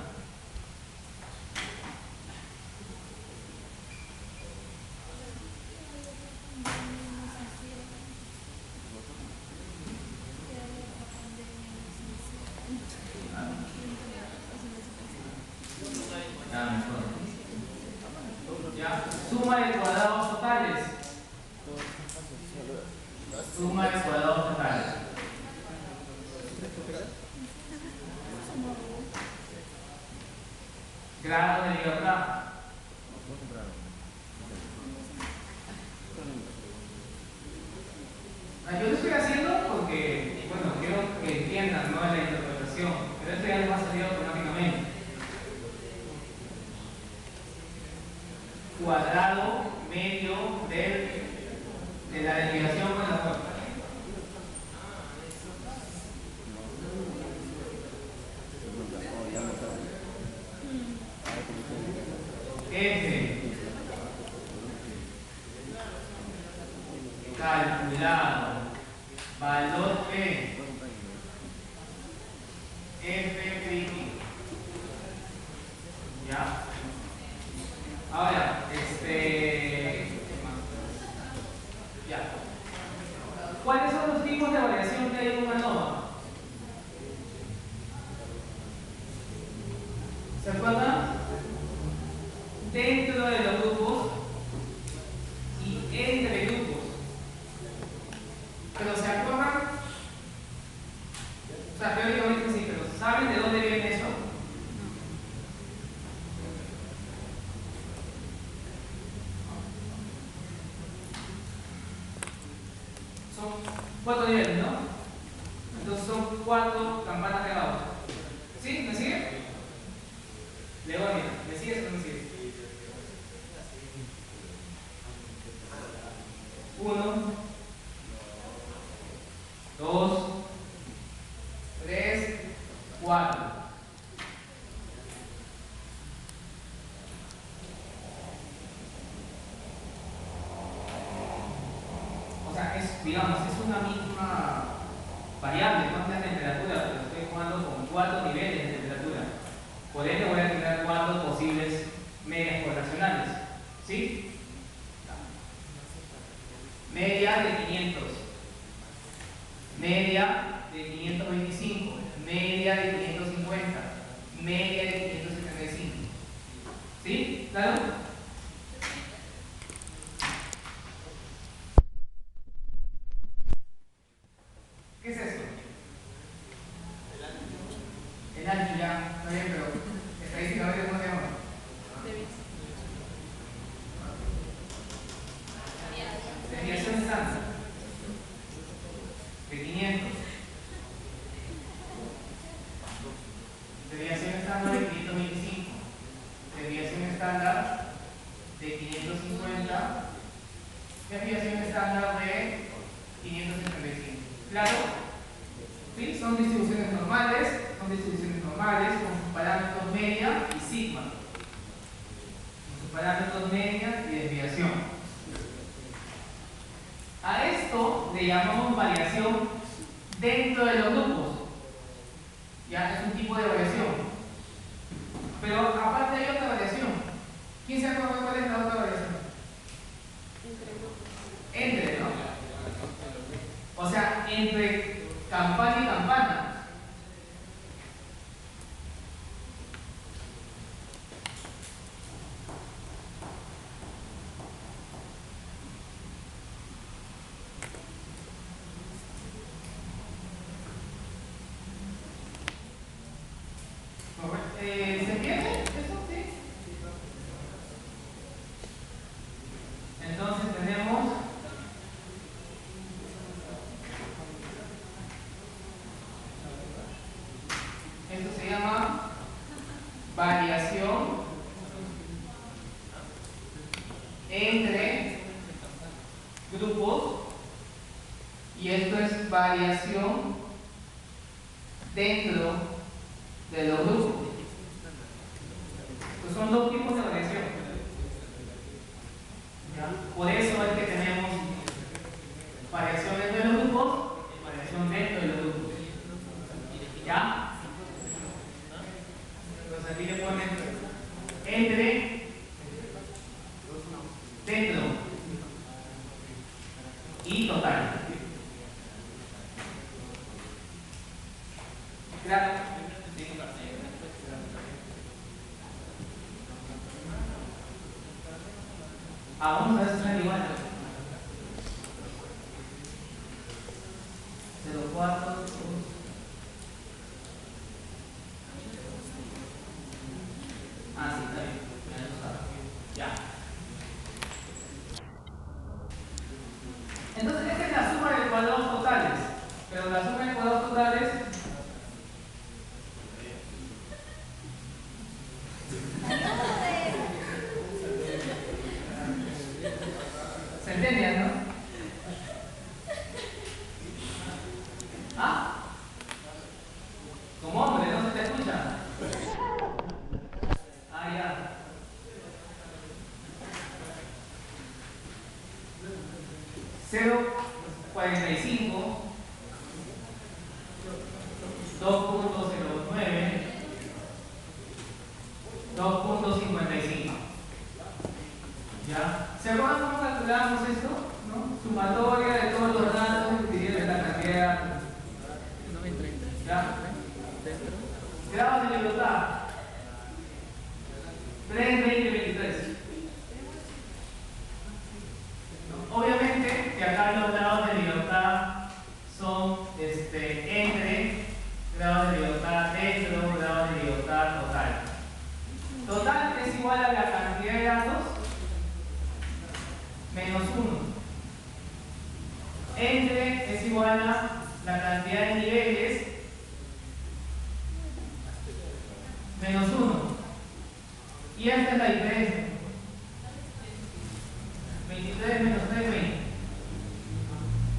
Ya, suma de cuadrados totales. Suma de cuadrados totales. Grado de libertad. Yo lo estoy haciendo porque, bueno, quiero que entiendan, ¿no?, la interpretación, pero esto ya les va a salir automáticamente. cuadrado medio de la desviación con la fuerza. F calculado valor P F crítico. ¿Ya? Ahora, ya. ¿Cuáles son los tipos de variación que hay en una nova? ¿Se acuerdan? Dentro de los grupos y entre grupos. Pero ¿se acuerdan? O sea, teóricamente sí, pero ¿saben de dónde viene eso? Son 4 niveles, ¿no? Entonces son 4 campanas de Gauss. ¿Sí? ¿Me sigue? Leonia, ¿me sigues o no me sigues? 1, 2, 3, 4. O sea, digamos, es una misma variable, no es la temperatura, pero estoy jugando con 4 niveles de temperatura. Por ende voy a tener 4 posibles medias poblacionales. ¿Sí? Media de 500, media de 525, media de 550, media de 575. ¿Sí? ¿Claro? ¿Qué es esto? El ancho ya, está bien, pero estadísticamente ¿cómo se llama? Desviación estándar de 500. Desviación estándar de 525. Desviación estándar de 550. Desviación estándar de 575. ¿Claro? ¿Sí? Son distribuciones normales con sus parámetros media y sigma. Con sus parámetros media y desviación. A esto le llamamos variación dentro de los grupos. Ya es un tipo de variación. Pero aparte hay otra variación. ¿Quién se acuerda cuál es la otra variación? Entre, ¿no? O sea, entre campana y campana. ¿Se entiende eso? ¿Sí? Entonces tenemos esto se llama variación entre grupos y esto es variación dentro de los grupos. Pues son dos tipos de variación. ¿Ya? Por eso es que tenemos variación dentro de los grupos y variación dentro de los grupos. ¿Ya? Entonces aquí le ponen entre, dentro y total. Claro. Vamos a ver si están igual. 0,4, 2. Ah, sí, está bien. Ya. Entonces, esta es la suma de cuadrados totales. Pero la suma de cuadrados totales ¿Ah? Como hombre, no se te escucha. Ah, ya. 0.45, 2.09, 2.55. ¿Ya? ¿Se acuerdan cómo calculamos esto? ¿No? Sumatoria de todos los datos dividido en la cantidad. ¿Ya? Grados de libertad. 3, 20, 23. Obviamente que acá los grados de libertad son entre grados de libertad dentro, grados de libertad total. Total es igual a la cantidad de datos menos 1. Entre es igual a la cantidad de niveles menos 1. Y esta es la diferencia. 23 menos 3, 20.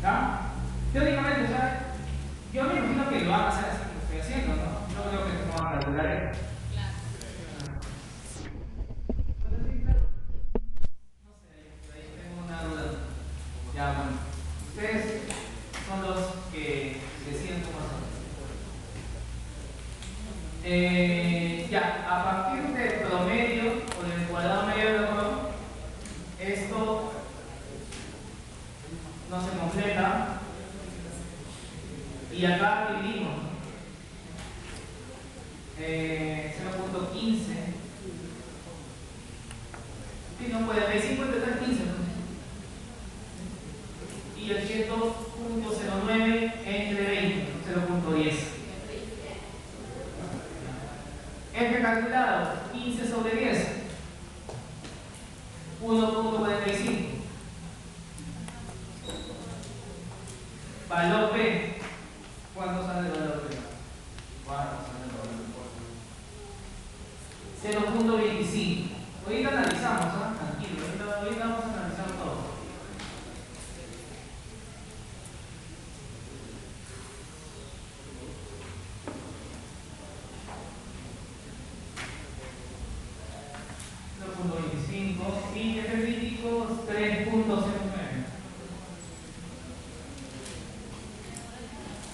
¿Ya? Teóricamente, o sea, yo me imagino que lo van a hacer así como estoy haciendo, ¿no? No creo que no van a calcular esto. No sé, ahí tengo una duda. Ya, bueno. Ustedes son los que deciden cómo hacerlo. Ya, a partir del promedio o del cuadrado medio de error, esto no se completa y acá dividimos 0.15. Sí, no puede, 25 entre 3, 15. Y el 100.09 entre 20, 0.10. F calculado, 15 sobre 10, 1.45. Valor P. ¿Cuánto sale el valor P? ¿Cuánto sale el valor P? 0.25. Ahorita analizamos, ¿eh? Tranquilo, ahorita vamos a analizar todo. Y F crítico 3.09.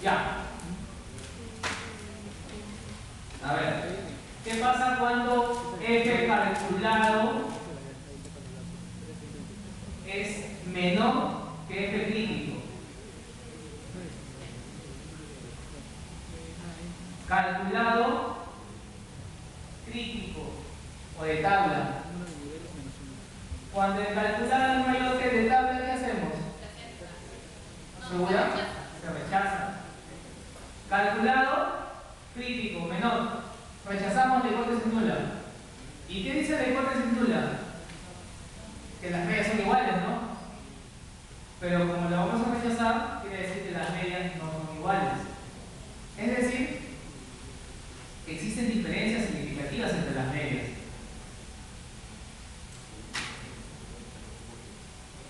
Ya. A ver, ¿qué pasa cuando F calculado es menor que F crítico? Calculado crítico o de tabla. Cuando el calculado es mayor que el de tabla, ¿qué hacemos? ¿Segura? Se rechaza. Calculado crítico, menor. Rechazamos la hipótesis nula. ¿Y qué dice la hipótesis nula? Que las medias son iguales, ¿no? Pero como la vamos a rechazar, quiere decir que las medias no son iguales. Es decir, existen diferencias significativas entre las medias.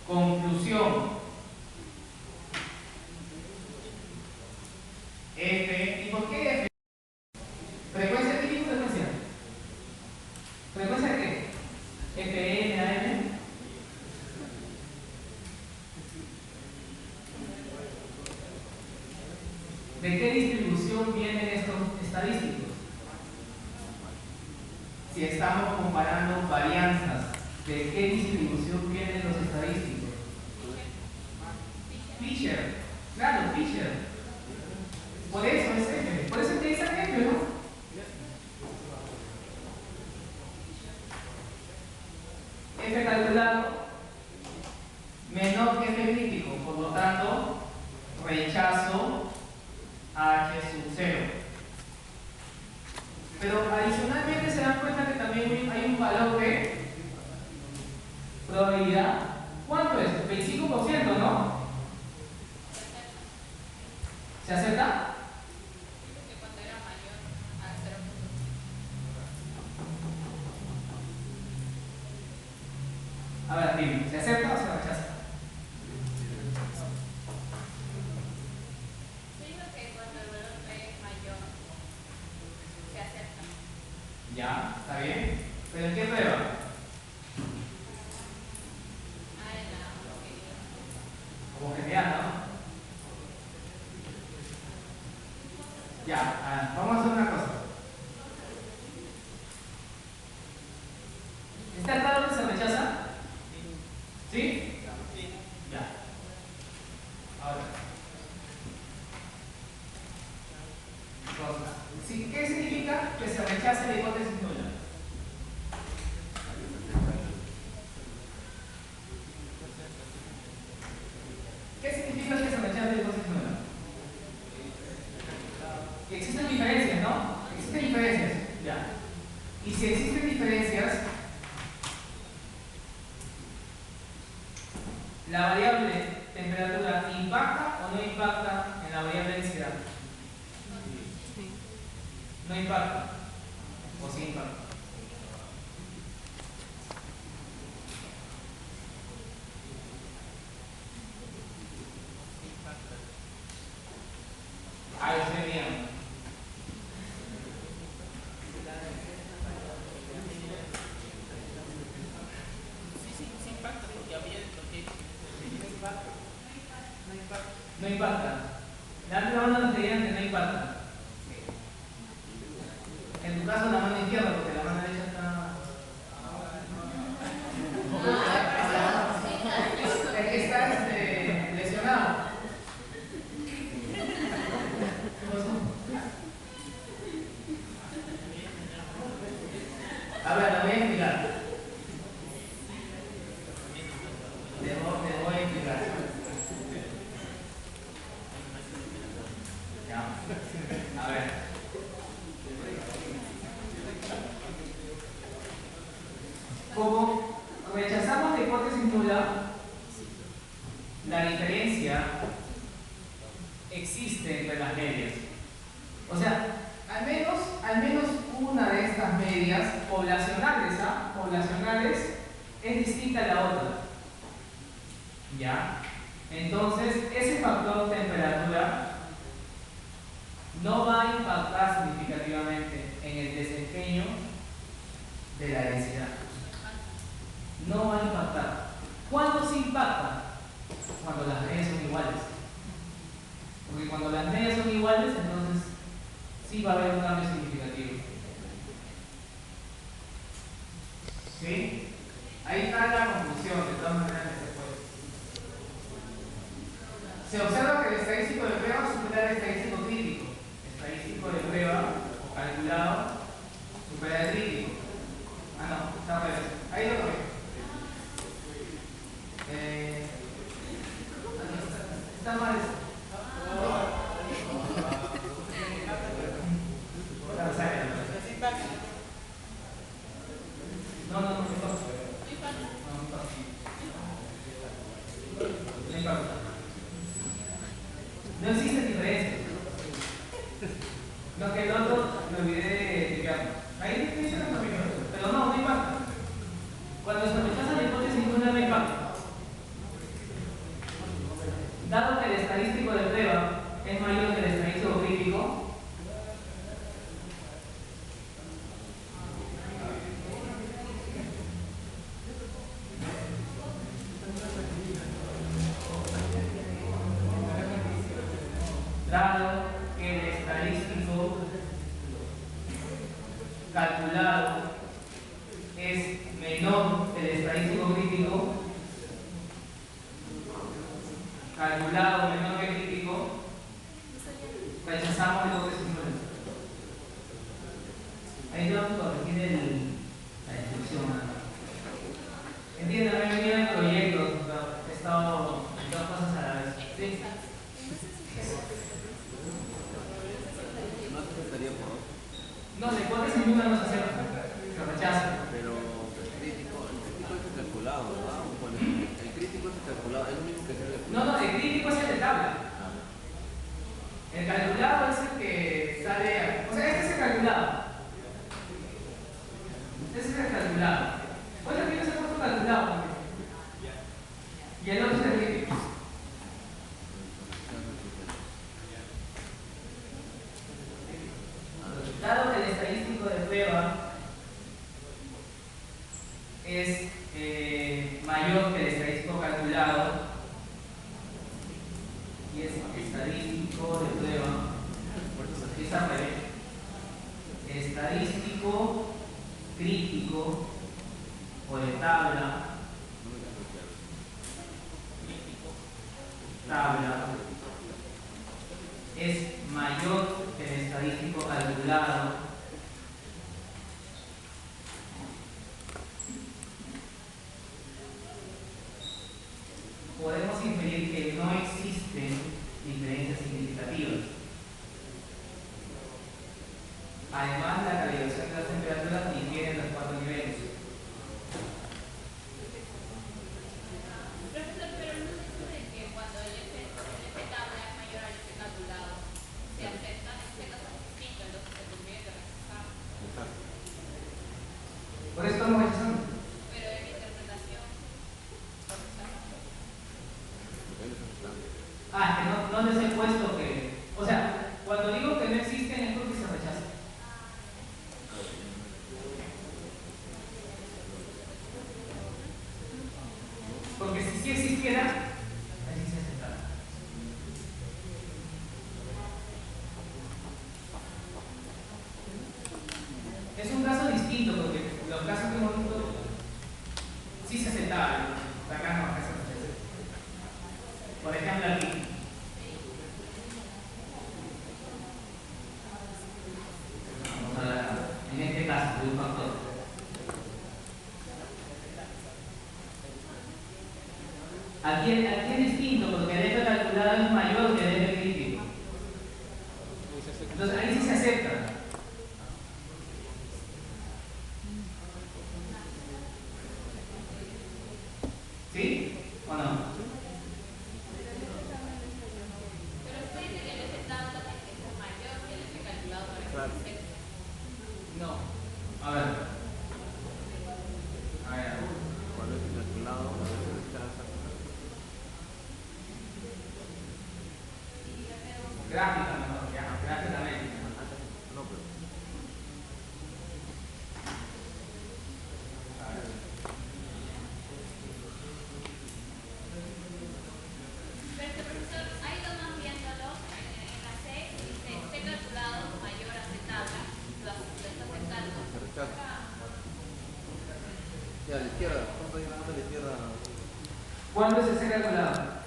Conclusión. F. ¿Y por qué F? ¿Frecuencia típica o frecuencia? ¿Frecuencia de qué? FM, AM. ¿De qué distribución vienen estos estadísticos? Si estamos comparando varianzas, ¿de qué distribución vienen los estadísticos? Fisher. Claro, Fisher. Por eso es F. Por eso te dicen F, ¿no? F calculado menor que F crítico. Por lo tanto, rechazo H sub 0. Pero adicionalmente se dan cuenta que también hay un valor de probabilidad. ¿Cuánto es? 25%, ¿no? ¿Se acepta? A ver, dime, ¿se acepta o se rechaza? Yo digo que Ya, ¿está bien? ¿Pero en qué prueba? Como general, ¿no? Ya, vamos a hacer una cosa. ¿Está claro que se rechaza? ¿Sí? Ya. Ahora. Entonces, ¿sí? ¿Qué significa que se rechace la hipótesis nula? ¿Qué significa que se rechace la hipótesis nula? Que existen diferencias, ¿no? Existen diferencias. Ya. Y si existen diferencias, ¿la variable temperatura impacta o no impacta en la variable densidad? No impacta. ¿O sí impacta? Ahí estoy bien. Sí impacta porque había No impacta. La otra banda nos dirían que no impacta. En tu caso la mano izquierda, porque la mano derecha está... Es que está lesionado. ¿Qué pasó? A ver, lo voy a explicar. Le voy a explicar. Ya. A ver. Como rechazamos la hipótesis nula, la diferencia existe entre las medias. O sea, al menos una de estas medias poblacionales, poblacionales, es distinta a la otra. ¿Ya? Entonces, ese factor temperatura no va a impactar significativamente en el desempeño de la densidad. No va a impactar. ¿Cuándo sí impacta? Cuando las medias son iguales. Porque cuando las medias son iguales, entonces sí va a haber un cambio significativo. ¿Sí? Ahí está la conclusión, de todas maneras que se puede. Se observa que el estadístico de prueba supera el estadístico crítico. Estadístico de prueba o calculado supera el crítico. Ah, no, está al revés. Ahí lo corrijo. Está mal eso. No, no importa. No importa. No existen diferencias. Lo que el otro me olvidé de explicarlo. Ahí dice lo mismo, pero no impacta. Cuando se rechaza la hipótesis nula no impacta. Dado que el estadístico de prueba es mayor que el estadístico crítico, dado que el estadístico calculado es menor que el estadístico crítico, calculado menor que crítico, rechazamos la hipótesis nula. Ahí tengo que corregir la descripción. ¿Entienden? A mí me vienen proyectos, he estado en dos cosas a la vez. ¿Sí? ¿No te aceptaría por otro? No, la hipótesis nula no se acepta, se rechaza. Pero el crítico es calculado, ¿verdad? Bueno, el crítico es calculado, es lo mismo que hacer el... No, el crítico es el de tabla. El calculado es el que sale. O sea, este es el calculado. Este es el calculado. Pues aquí no se ha puesto calculado. Y el otro es el crítico. Dado que el estadístico de prueba estadístico crítico o de tabla, es mayor que el estadístico calculado, podemos inferir que no existen diferencias significativas. Además, la calibración de las temperaturas difiere en los 4 niveles. Profesor, pero no es eso de que cuando el F tabla es mayor al F calculado, se acepta, en este caso es distinto, entonces se tendría que rechazar. Exacto. Por eso estamos rechazando. Pero en interpretación, lo rechazamos. Porque ahí lo están usando. Es que no les he puesto que. O sea, cuando digo que no existen es porque se rechazan. Porque si sí existiera, así se aceptara. Es un caso distinto porque los casos que hemos visto sí se aceptaban. Acá no, acá se rechaza. Por ejemplo, aquí. Vamos a ver, en este caso, de un factor. Aquí es distinto porque el F calculado es mayor que el F crítico. Entonces ahí sí se acepta. ¿Sí? ¿O no? Pero usted dice que el F tabla es mayor que el F calculado para que Claro. se acepte. No. A ver. A ver. Cuando es calculado, a veces rechaza. Gráfica mejor, ya, gráficamente. No, pero. A ver. Pero profesor, ha ido más viéndolo en la C, dice C calculado mayor a C tabla, lo está aceptando. Se rechaza. Y a la izquierda, ¿cuánto hay más a la izquierda? ¿Cuánto es ese calculado?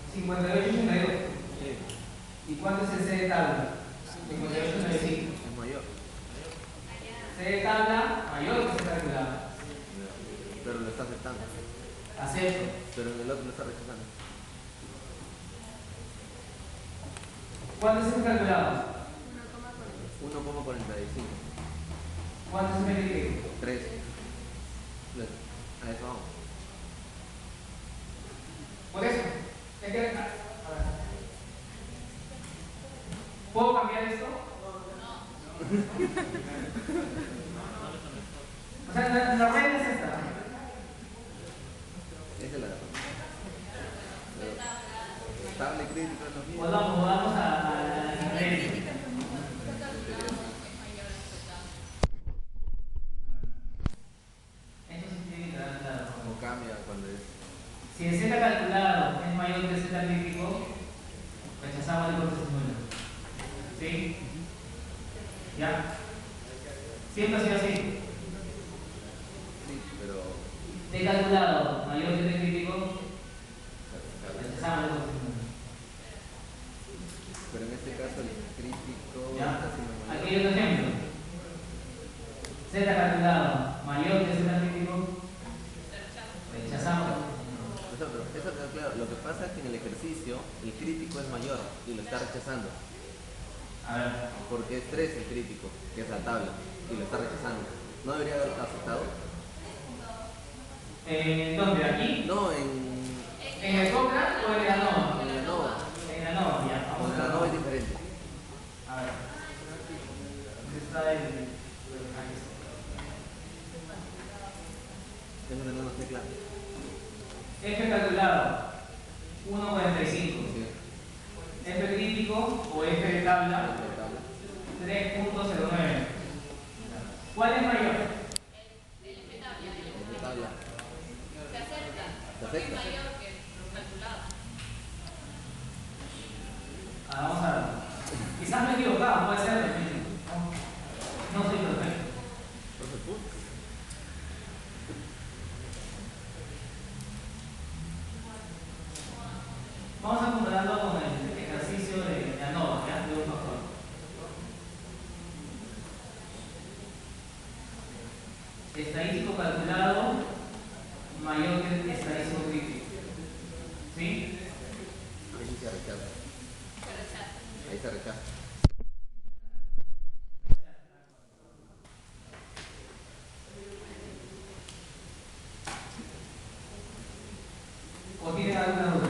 58,82. Sí, ¿Y cuánto es ese de tabla? 58,95. es mayor. C de tabla mayor que ese calculado. Pero lo está aceptando. Acepto. Pero en el otro lo está rechazando. ¿Cuánto es ese calculado? 1,45. ¿Cuánto es ese crítico? 3. A eso vamos. Por eso, es que, a ver. ¿Puedo cambiar esto? O sea, la regla es esta. Esa es la estable crítico es lo mismo. Volvamos a la diferencia. Esto sí tiene que quedar claro. Como cambia cuando es. Si el Z calculado es mayor que el Z crítico, rechazamos la hipótesis nula. ¿Sí? ¿Ya? Siempre ha sido así. Sí, pero. De calculado mayor que el crítico, rechazamos la hipótesis nula. Pero en este caso el crítico ¿Ya? está siendo mayor. Aquí hay otro ejemplo. Z calculado mayor que Z crítico, rechazamos. Pero eso queda claro. Lo que pasa es que en el ejercicio el crítico es mayor y lo está rechazando. A ver. Porque es 3 el crítico, que es la tabla, y lo está rechazando. ¿No debería haber aceptado? ¿Dónde? ¿Aquí? No, en ¿En el Sócrates o en la NOVA? la NOVA. En la NOVA, ya. O Vamos en a la ver. NOVA es diferente. A ver. ¿Dónde está el. Ahí está. Eso no nos queda claro. F calculado 1,45. Sí. F crítico o F de tabla La tabla. 3,09. ¿Cuál es mayor? El F tabla, La tabla. se acepta, Se porque es acepta. mayor que el calculado. Vamos a ver. Quizás me he equivocado, puede ser. Vamos es el punto. Vamos a compararlo con el ejercicio de ANOVA, ¿ya? De un factor. Estadístico calculado mayor que el estadístico crítico. ¿Sí? Ahí se rechaza. Se rechaza. Ahí se rechaza. ¿O tienen alguna duda?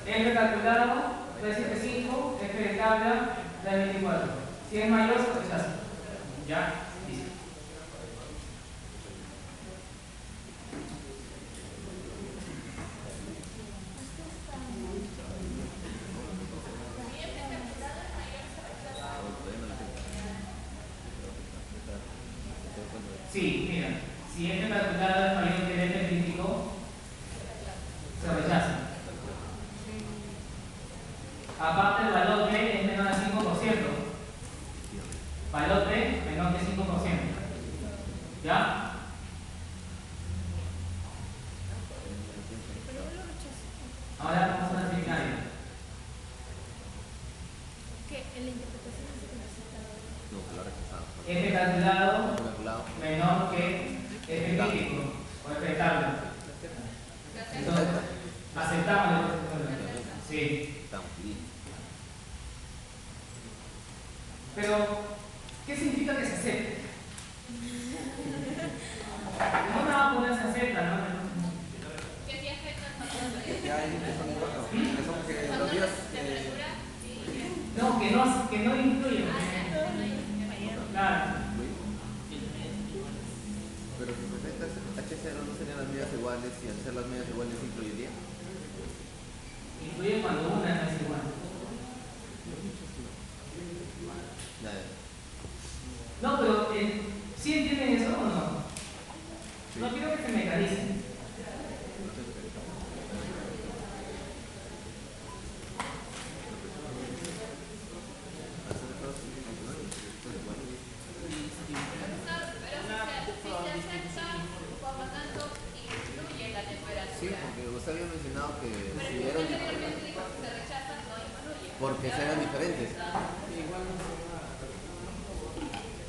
F calculado, 375, F de tabla, 324. Si es mayor, se rechaza. ¿Ya? Listo. Sí, mira, si F calculado es mayor que el F crítico, se rechaza. Aparte, el valor B es menor al 5%. Valor B menor que 5%. ¿Ya? Ahora vamos a la seminaria. Que en la interpretación dice que no se está. No, que lo ha rechazado. F calculado Calculado. menor que F crítico o F de tabla. Entonces, aceptamos el sí. Estamos bien. Pero, ¿qué significa que se acepte? No me va a poner se acepta, ¿no? Que sí afecta el factor de Ya hay que son igual, que son que los días. temperatura, sí. No, que no incluye. Claro. Pero si presentas H0 no serían las medidas iguales y al ser las medidas iguales incluiría. Incluye cuando una no es igual. Nada. No, pero ¿sí entienden eso o no? No quiero que se mecanicen. Sí, porque usted había mencionado que Pero si usted eran anteriormente dijo que se rechaza, no incluye. porque eran diferentes.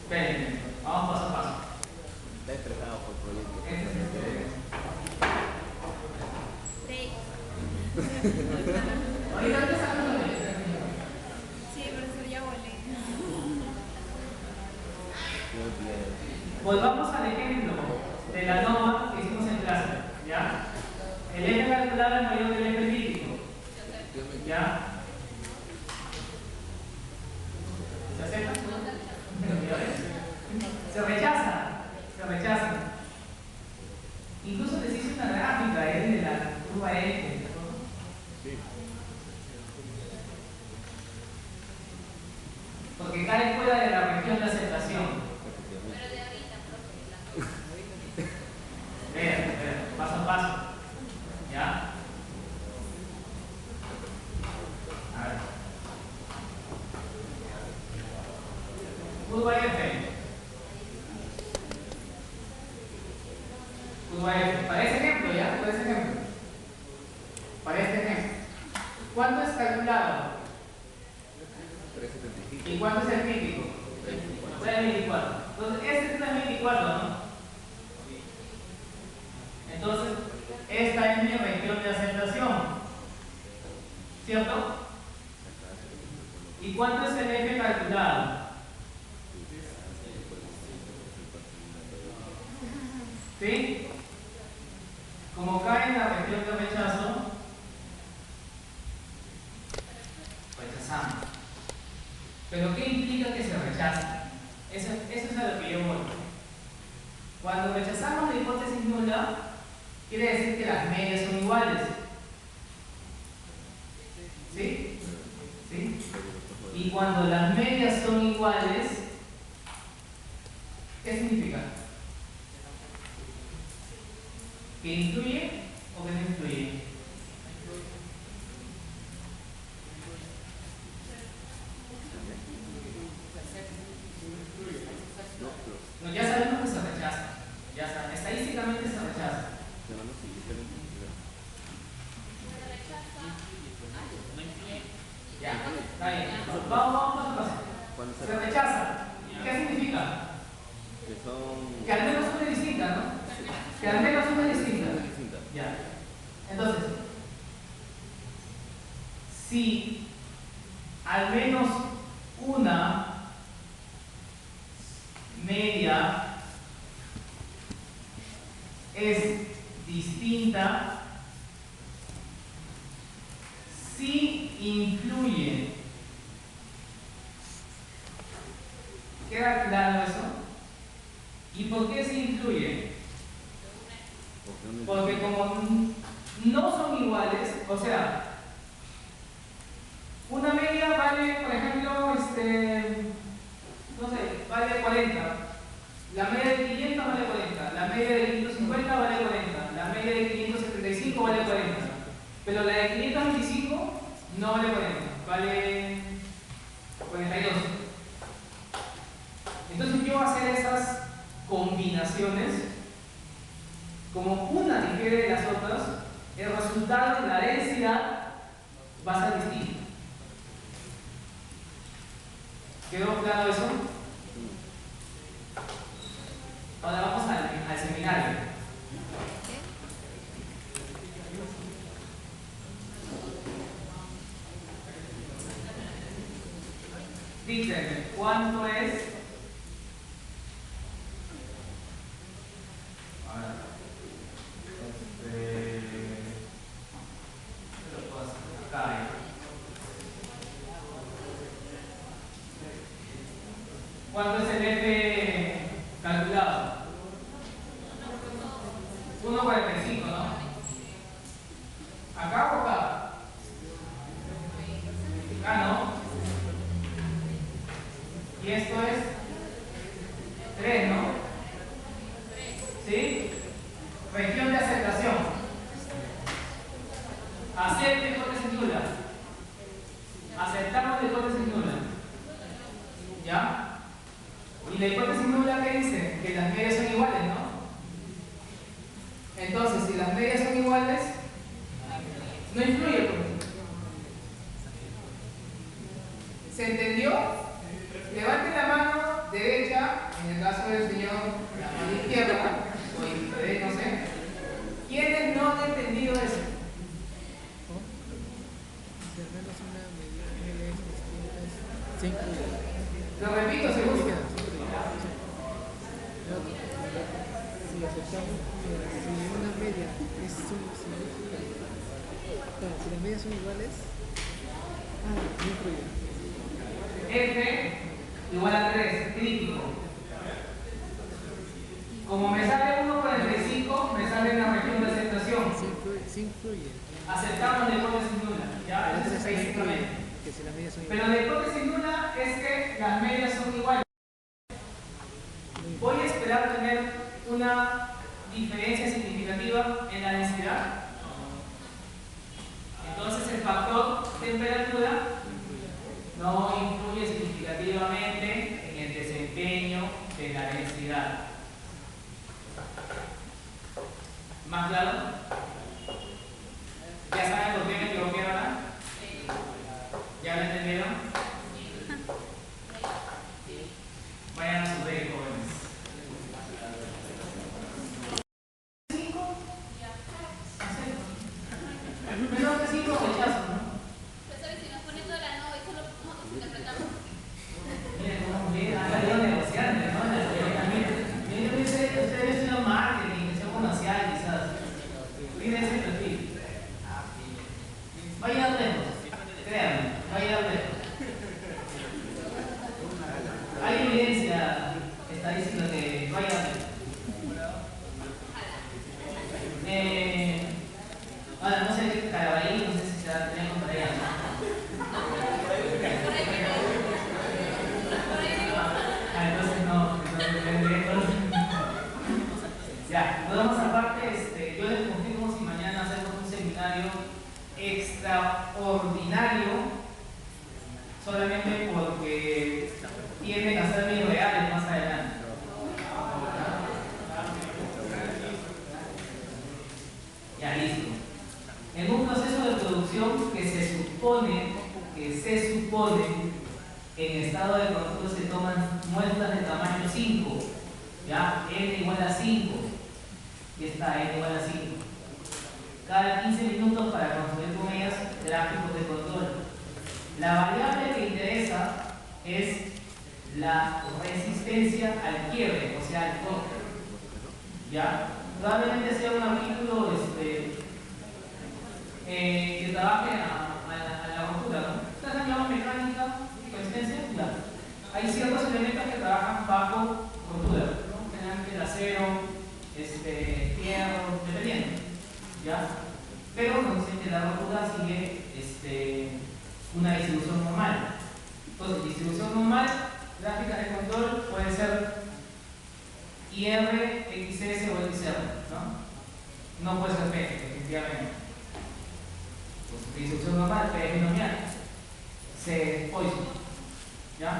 Esperen, vamos paso a paso. Está estresado por el proyecto. Break. Ahorita te sacan los de- Sí, profesor, ya volé. Volvamos al ejemplo de la norma que hicimos en clase. ¿Ya? El F calculado es mayor que el F crítico. ¿Ya? ¿Se acepta? Se rechaza. Se rechaza. Incluso les hice una gráfica de la curva F. Porque cae fuera de la región de aceptación. Pero de ahorita, profe, Vean, paso a paso. ¿Ya? A ver. Curva F. Curva F. Para ese ejemplo, ¿ya? Para ese ejemplo. Para este ejemplo. ¿Cuánto es calculado? 375. ¿Y cuánto es el crítico? 324. Entonces, este es 324, ¿no? Entonces, esta es mi región de aceptación. ¿Cierto? ¿Y cuánto es el F calculado? ¿Sí? Como cae en la región de rechazo, rechazamos. ¿Pero qué implica que se rechace? Eso es a lo que yo voy. Cuando rechazamos la hipótesis nula, quiere decir que las medias son iguales. ¿Sí? ¿Sí? Y cuando las medias son iguales, ¿qué significa? ¿Que influye o que no influye? No, ya sabemos que se rechaza. Vamos a paso. Cuando Se rechaza. ¿Qué significa? que son Que al menos una es distinta, ¿no? Que al menos una es distinta. distintas. Ya. Entonces, si al menos una media es distinta, sí influye. ¿Queda claro eso? ¿Y por qué sí influye? Porque como no son iguales, o sea, una media vale, por ejemplo, no sé, vale 40. La media de 500 vale 40. La media de 550 vale 40. La media de 575 vale 40. Pero la de 525 no vale 40. Vale 42. Entonces yo voy a hacer esas combinaciones. Como una difiere de las otras, el resultado de la densidad va a ser distinto. ¿Quedó claro eso? Ahora vamos al seminario. Díganme, ¿cuánto es? Acá. ¿Cuánto es el F calculado? 1,45, ¿no? ¿Acá o acá? Acá, ¿no? Y esto es 3, ¿no? ¿Sí? Región de aceptación. Acepte hipótesis nula. Aceptamos la hipótesis nula. ¿Ya? Y la hipótesis nula, ¿qué dice? Que las medias son iguales, ¿no? Entonces, si las medias son iguales, no influye, pues. ¿Se entendió? Levante la mano derecha, en el caso del señor, la mano izquierda, o derecha, no sé. ¿Quiénes no han entendido eso? Lo repito, se busca. Si aceptamos, si una media es si las medias son iguales, no influye. F igual a 3, crítico. Como me sale 1,45, me sale una región de aceptación. Sí influye. Aceptamos la hipótesis nula. ¿Ya? Eso es específicamente. Que si las medias son Pero la hipótesis nula es que las medias son iguales. Voy a esperar tener una diferencia significativa en la densidad. Entonces el factor temperatura no influye significativamente en el desempeño de la densidad. ¿Más claro? ¿Ya saben por qué me equivoqué ahora? ¿Ya lo entendieron? Vayan a su break, jóvenes. 5. Menos de 5 rechazo, ¿no? Profesor, si nos ponen toda la no, eso nosotros interpretamos. Miren cómo bien, han salido negociantes, ¿no? Miren, yo pensé que ustedes estudian marketing, que son comercial, quizás. Miren ese perfil. Vayan lejos, créanme, vayan lejos. Hay evidencia estadística que vaya lejos. Ahora, no sé qué Carabalí, no sé si se la tenía con tarea, ¿no? Entonces no, ya, nos vamos aparte, yo les confirmo si mañana hacemos un seminario extraordinario, solamente porque tienden a ser muy reales más adelante. Ya, listo. En un proceso de producción que se supone En estado de control se toman muestras de tamaño 5, ¿ya? N igual a 5. Y está N igual a 5. Cada 15 minutos para construir con ellas gráficos de control. La variable que interesa es la resistencia al quiebre, o sea, al corte. ¿Ya? Probablemente sea un artículo que trabaje a la rotura, ¿no? Ustedes han llamado mecánica y resistencia. Ya. Hay ciertos elementos que trabajan bajo rotura, ¿no? Generalmente el acero, hierro, dependiendo. ¿Ya? Pero nos dicen que la rotura sigue una distribución normal. Entonces, distribución normal, gráfica de control puede ser IR, XS o XR, ¿no? No puede ser P, definitivamente. Pues, distribución normal, P es binomial. C es Poisson. ¿Ya?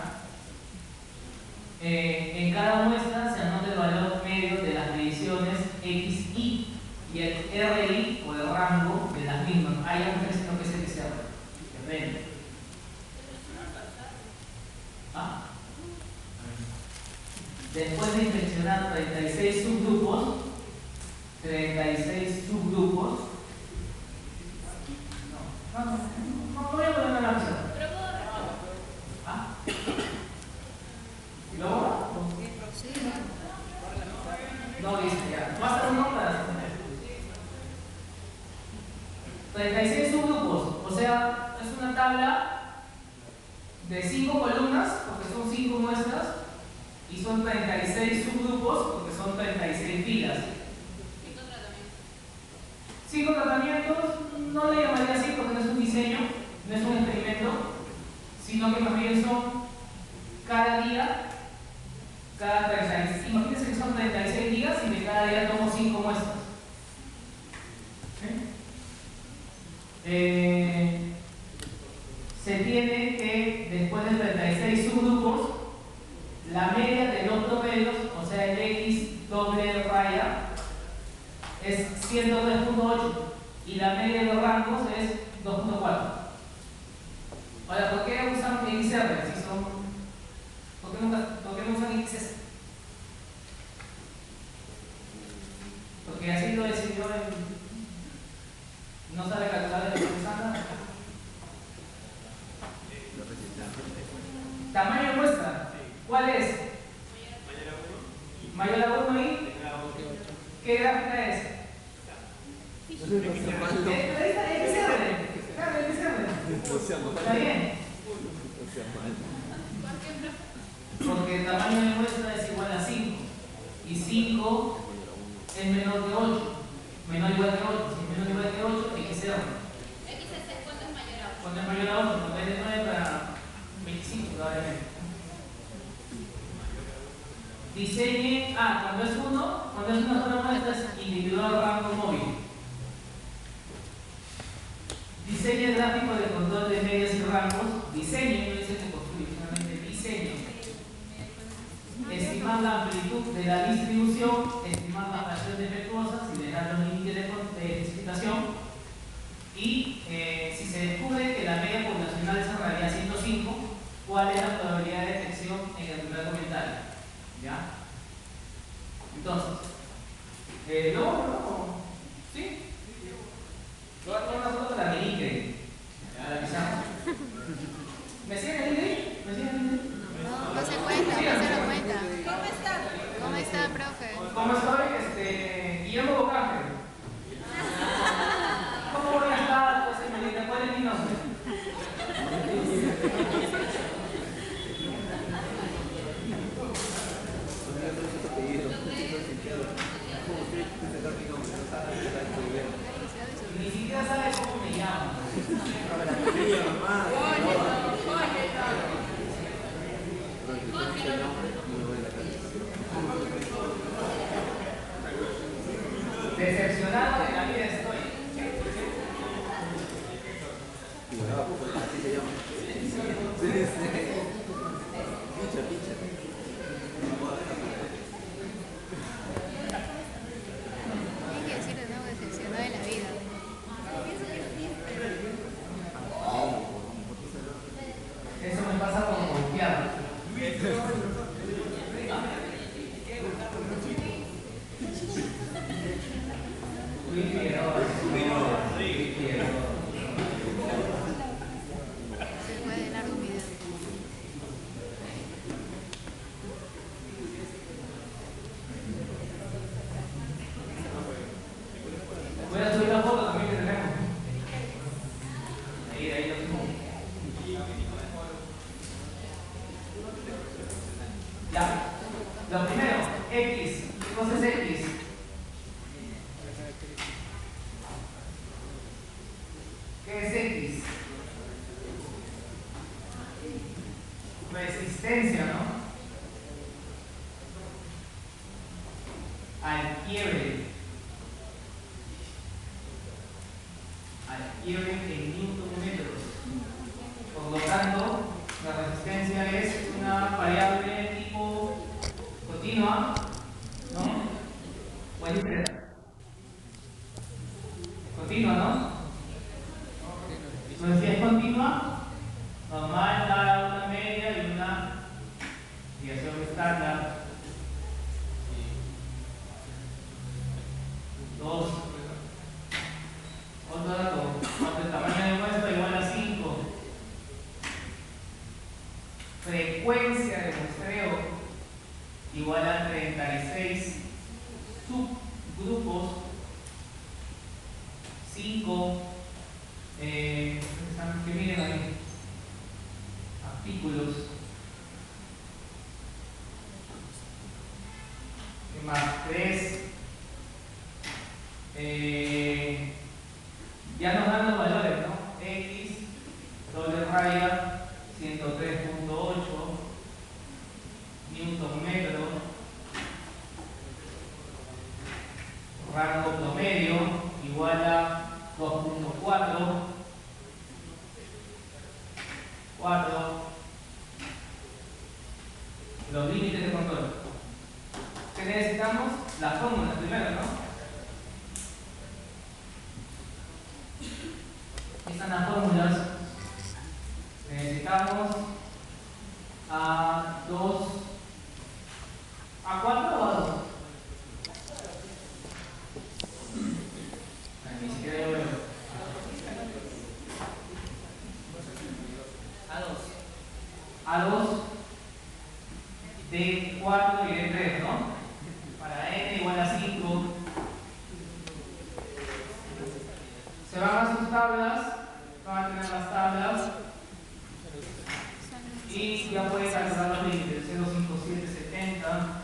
En cada muestra se anota el valor medio de las mediciones XY y el RI o el rango de las mismas. Hay un término que es el XR, el RI. Después de inspeccionar 36 subgrupos, no voy a poner la opción. ¿Ah? ¿Y luego? No dice ya. Basta un nombre. 36 subgrupos, o sea, es una tabla de 5 columnas, porque son 5 muestras, y son 36 subgrupos, porque son 36 filas. 5 tratamientos, no le llamaría así porque no es un diseño, no es un experimento, sino que más bien son cada día, cada 36. Imagínense que son 36 días y de cada día tomo 5 muestras. Se tiene que, después de 36 subgrupos, la media de los promedios, o sea, el X doble raya, es 103.8 y la media de los rangos es 2.4. Ahora, ¿por qué usan XR? Si son, ¿por qué no usan XS? Porque así lo decidió no sabe calcular de la estándar. Tamaño de muestra, ¿cuál es? Mayor a 1 y ¿qué gráfica es? ¿Está bien? Porque el tamaño de muestra es igual a 5 y 5 es menor que 8, menor o igual que 8, si es menor o igual que 8, XR. ¿Cuánto es mayor a 8? Cuando es mayor a 8, cuando es de 9 para 25 probablemente. Diseñe, cuando es una sola muestra es individual rango móvil. Diseñe el gráfico de control de medias y rangos. Diseñe, no dice que construye, solamente diseñe. Estimar la amplitud de la distribución, estimar las fracciones defectuosas y dejar los límites de especificación. Y si se descubre que la media poblacional es en realidad 105, ¿cuál es la probabilidad de detección en el primer comentario? ¿Ya? Entonces, luego, ¿sí? Voy a tomar una foto de la mini a la pizarra. ¿Me siguen el ID? ¿Me siguen el ID? No se cuenta, no se lo cuenta. ¿Cómo está, profe? ¿Cómo estoy? Guillermo Bocángel. ¿Cómo voy a estar, pues, señorita? ¿Cuál es mi nombre? Ni siquiera sabe cómo me llamo. Decepcionado de la vida estoy. Así se llama. Picha. Hay que decir de nuevo decepcionado de la vida. Eso me pasa como ¿Ya? Lo primero, X. ¿Qué cosa es X? ¿Qué es X? Resistencia, ¿no? Al quiebre. Al quiebre en newton-metros. Por lo tanto, la resistencia es una variable tipo continua, ¿no? ¿O es diferente? Continua, ¿no? Entonces, si es continua, normal da una media y una desviación estándar. 2. Otro dato, cuando el tamaño de muestra igual a 5. Frecuencia de muestreo igual a 36 subgrupos. 5. Que miren ahí. Artículos. ¿Qué más? 3. Ya nos dan los valores, ¿no? X, doble raya, 103.8 newton-metro, rango promedio igual a 2.4, 4, los límites de control. ¿Qué necesitamos? Las fórmulas primero, ¿no? Están las fórmulas. Necesitamos a 2, a 4 o a 2. Ni siquiera yo veo. A 2 de 4 y de 3, ¿no? Para n igual a 5. Se van a sus tablas, van a tener las tablas y ya pueden calcular los límites. 05770,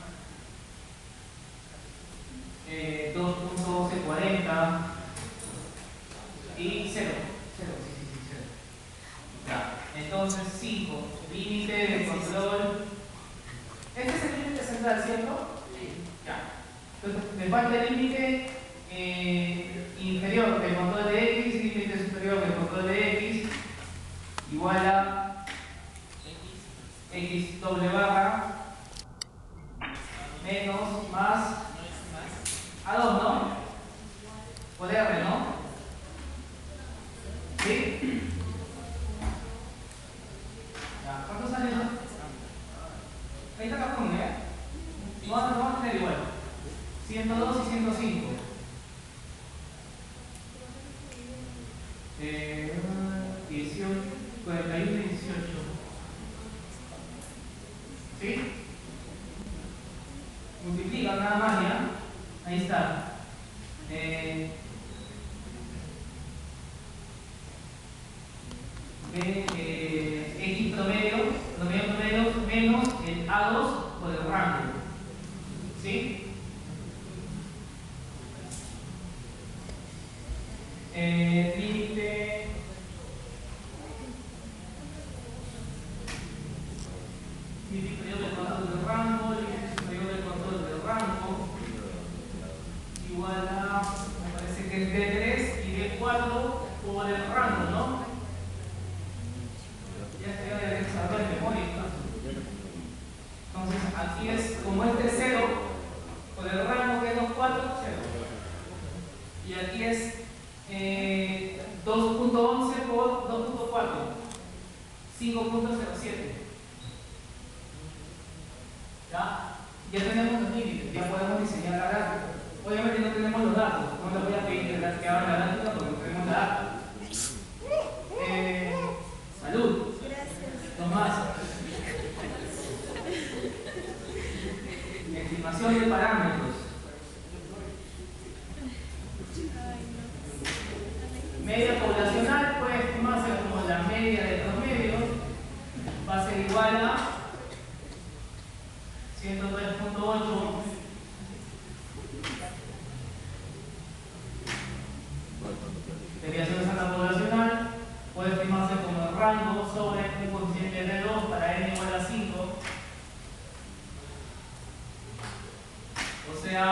2.1240 y 0. Ya, entonces 5, límite de control. Este es el límite central, ¿cierto? Ya. Entonces me falta el límite inferior del control de X, límite superior del control de X, igual a X doble barra menos más a 2, ¿no? Por R, ¿no? ¿Sí? Ya, ¿cuánto sale eso? Ahí está la fórmula, ¿eh? Vamos a tener igual 102 y 105. 18, 41 y 18. ¿Sí? Multiplican nada más, ¿ya? Ahí está. X promedio menos el A2 por el rango. ¿Sí? Límite superior del control del rango, límite superior del control del rango, igual a, me parece que es D3 y D4 por el rango, ¿no? Ya se debe de saber de memoria. Entonces, aquí es, como este es 0, por el rango que es 2.4, 0. Y aquí es 2.11 por 2.4, 5.07. ¿Ya? Ya tenemos los límites, ya podemos diseñar la gráfica. Obviamente no tenemos los datos, no les voy a pedir que hagan la gráfica porque no tenemos la data. Salud. Tomás. Estimación de parámetros. Media poblacional puede estimarse como la media de promedio. Va a ser igual a 103.8. Desviación estándar poblacional puede estimarse como el rango sobre un coeficiente de 2 para n igual a 5. O sea,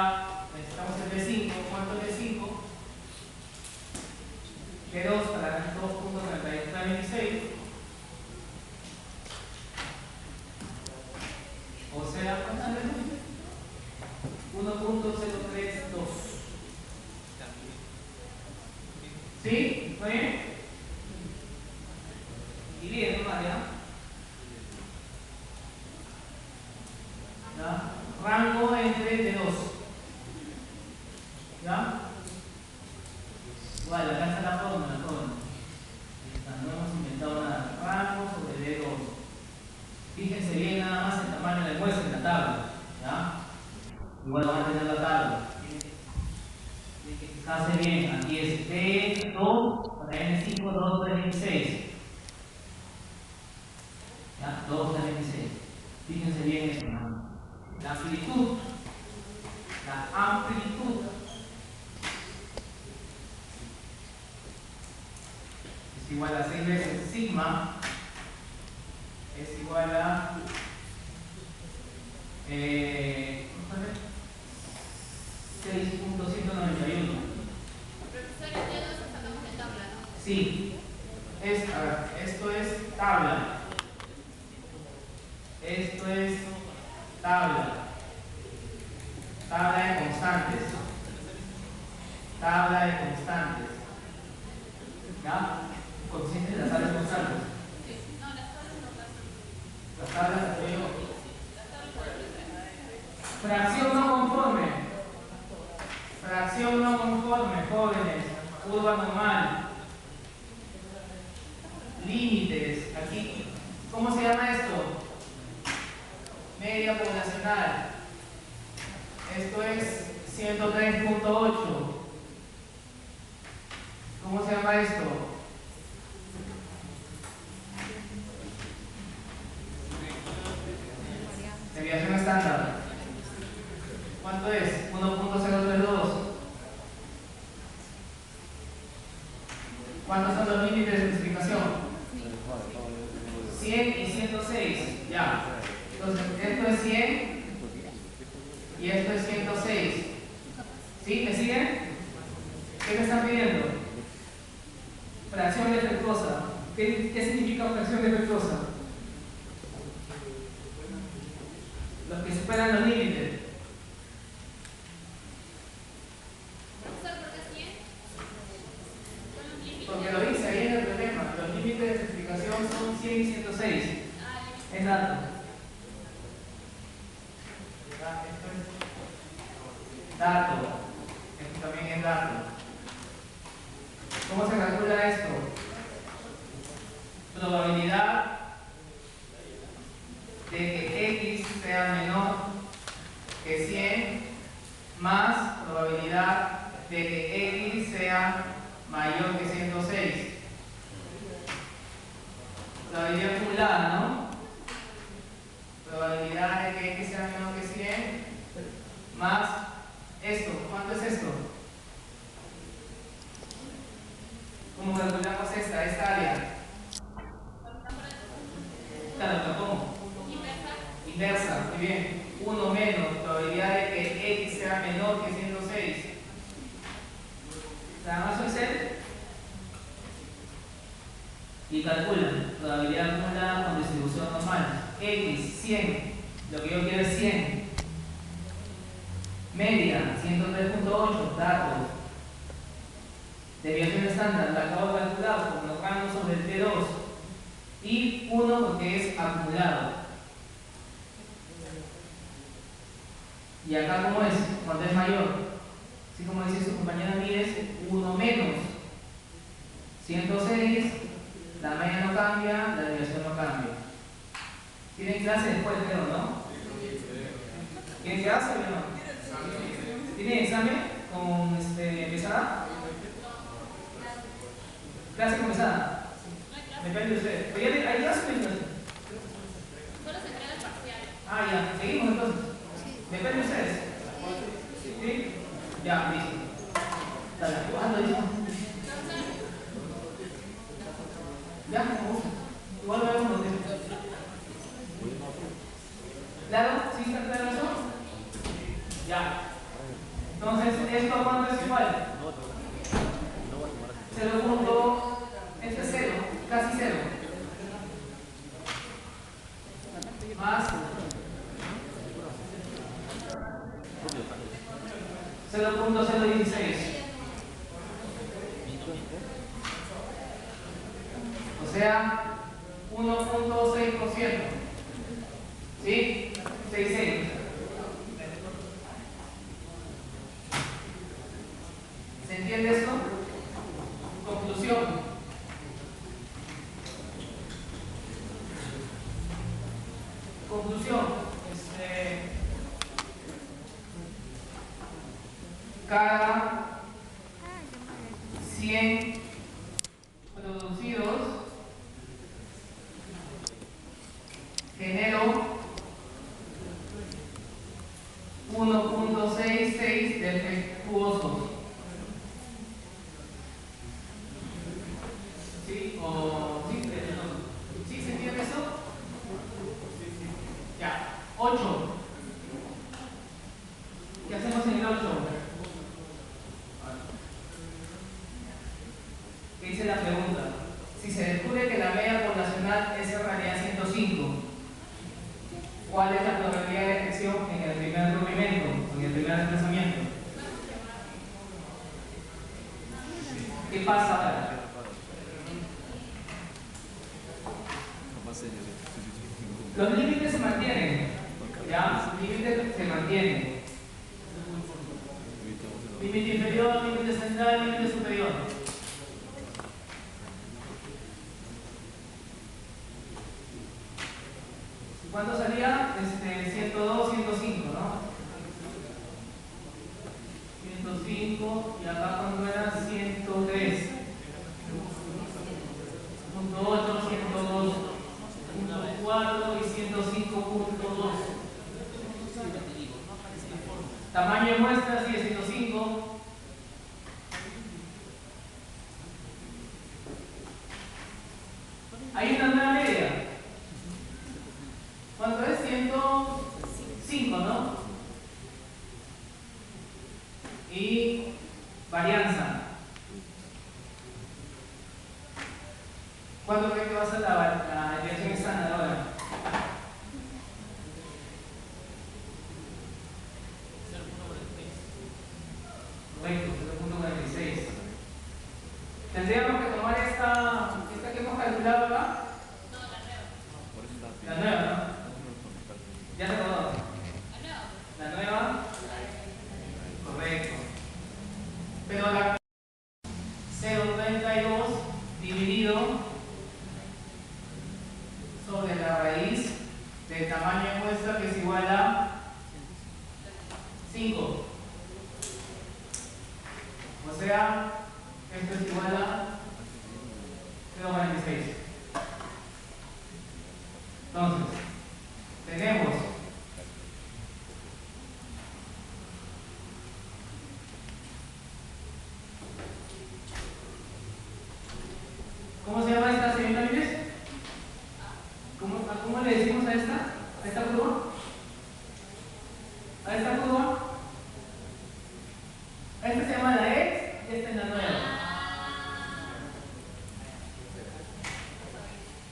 necesitamos el de 5. ¿Cuánto es de 5? De 2 para 2.3326. O sea, ¿cuánto es? 1.032. ¿Sí? ¿Está bien? Y bien, María. ¿Ya? Rango entre de 2. ¿Ya? Igual, acá está la fórmula, no hemos inventado nada. Rango sobre D2. Fíjense bien nada más el tamaño de la muestra en la tabla. ¿Ya? Igual van a tener la tabla. Fijarse bien, aquí es D2 para N5, 2 para N6. ¿Ya? 2 para N6. Fíjense bien esto, ¿no? La amplitud es igual a 6 veces sigma, es igual a 6.191. Profesor, ya nos sacamos de tabla, ¿no? Sí, a ver, esto es tabla. Esto es tabla. Tabla de constantes. Tabla de constantes. ¿Ya? Coeficientes de las tablas constantes. No, las tablas no pasan. Las tablas las veo. Las tablas no pasan. Fracción no conforme. Fracción no conforme, jóvenes. Curva normal. Límites. Aquí. ¿Cómo se llama esto? Media poblacional. Esto es 103.8. ¿Cómo se llama esto? Desviación estándar. ¿Cuánto es? 1.032. ¿Cuántos son los límites de simplificación? 100 y 106. Ya. Entonces, esto es 100 y esto es 106. ¿Sí? ¿Me siguen? ¿Qué me están pidiendo? Fracción defectuosa. ¿Qué significa fracción defectuosa? Los que superan los límites. Profesor, ¿por qué 100? Son los límites. Porque lo dice ahí en el problema. Los límites de simplificación son 100 y 106. Es dato. Esto es dato. Esto también es dato. ¿Cómo se calcula esto? Probabilidad de que X sea menor que 100 más probabilidad de que X sea mayor que 106. Probabilidad acumulada, ¿no? Probabilidad de que X sea menor que 100 más esto. ¿Cuánto es esto? ¿Cómo calculamos esta área? Claro, ¿cómo? Inversa, muy bien. 1 menos probabilidad de que X sea menor que 106. Nada más Excel. Y calculan probabilidad acumulada con distribución normal. X, 100. Lo que yo quiero es 100. Media, 103.8. Datos. Desviación estándar, la acabo de calcular con los rangos sobre el T2. Y 1 porque es acumulado. Y acá, ¿cómo es? Cuando es mayor. Así como dice su compañera Mires, 1 menos 106, la media no cambia, la desviación no cambia. ¿Tienen clase después, creo, no? ¿Tienen clase o no? ¿Tienen examen con pesada? ¿Clase con pesada? Depende de ustedes. ¿Hay clase o no hay clase? Solo se entrega el parcial. Ah, ya, seguimos entonces. Depende de ustedes. ¿Sí? Ya, listo. Dale, ¿cuándo listo? Ya, como gusta. Igual lo vemos donde. ¿Claro? ¿Sí está claro eso? Ya. Entonces, ¿esto cuánto es igual? 0. Este es 0, casi 0. Más 0.016. O sea, 1.6%. ¿Sí? 6,6. ¿Se entiende esto? Conclusión. Conclusión. Cada 100 producidos genero 1.66 defectuosos. ¿Sí? ¿O sí? ¿Sí se entiende eso? Ya. 8. ¿Qué hacemos en el 8? ¿Qué dice la pregunta? Si se descubre que la media poblacional es en realidad 105, ¿cuál es la probabilidad de detección en el primer movimiento, en el primer desplazamiento? ¿Qué pasa ahora? Los límites se mantienen. ¿Ya? Los límites se mantienen. Límite inferior, límite central, límite superior. ¿Cuánto salía? 102, 105, ¿no? 105 y acá cuando era 103. 108, 102.4 y 105.2. Tamaño de muestra sigue 105. Hay una nueva media. ¿Cuánto es? 105, ¿no? Y varianza. ¿Cuánto cree que va a ser la dirección estándar ahora? 0.46. Correcto, 0.46. Tendríamos que tomar esta que hemos calculado acá. La nueva, ¿no? ¿Ya se acordó? La nueva. Correcto. Pero la 0.32 dividido sobre la raíz del tamaño de muestra, que es igual a 5. O sea, esto es igual a 0.46. Entonces, tenemos ¿cómo se llama esta, señorita Mírez? ¿Cómo le decimos a esta? ¿A esta curva? ¿A esta curva? Esta se llama la X y esta es la nueva.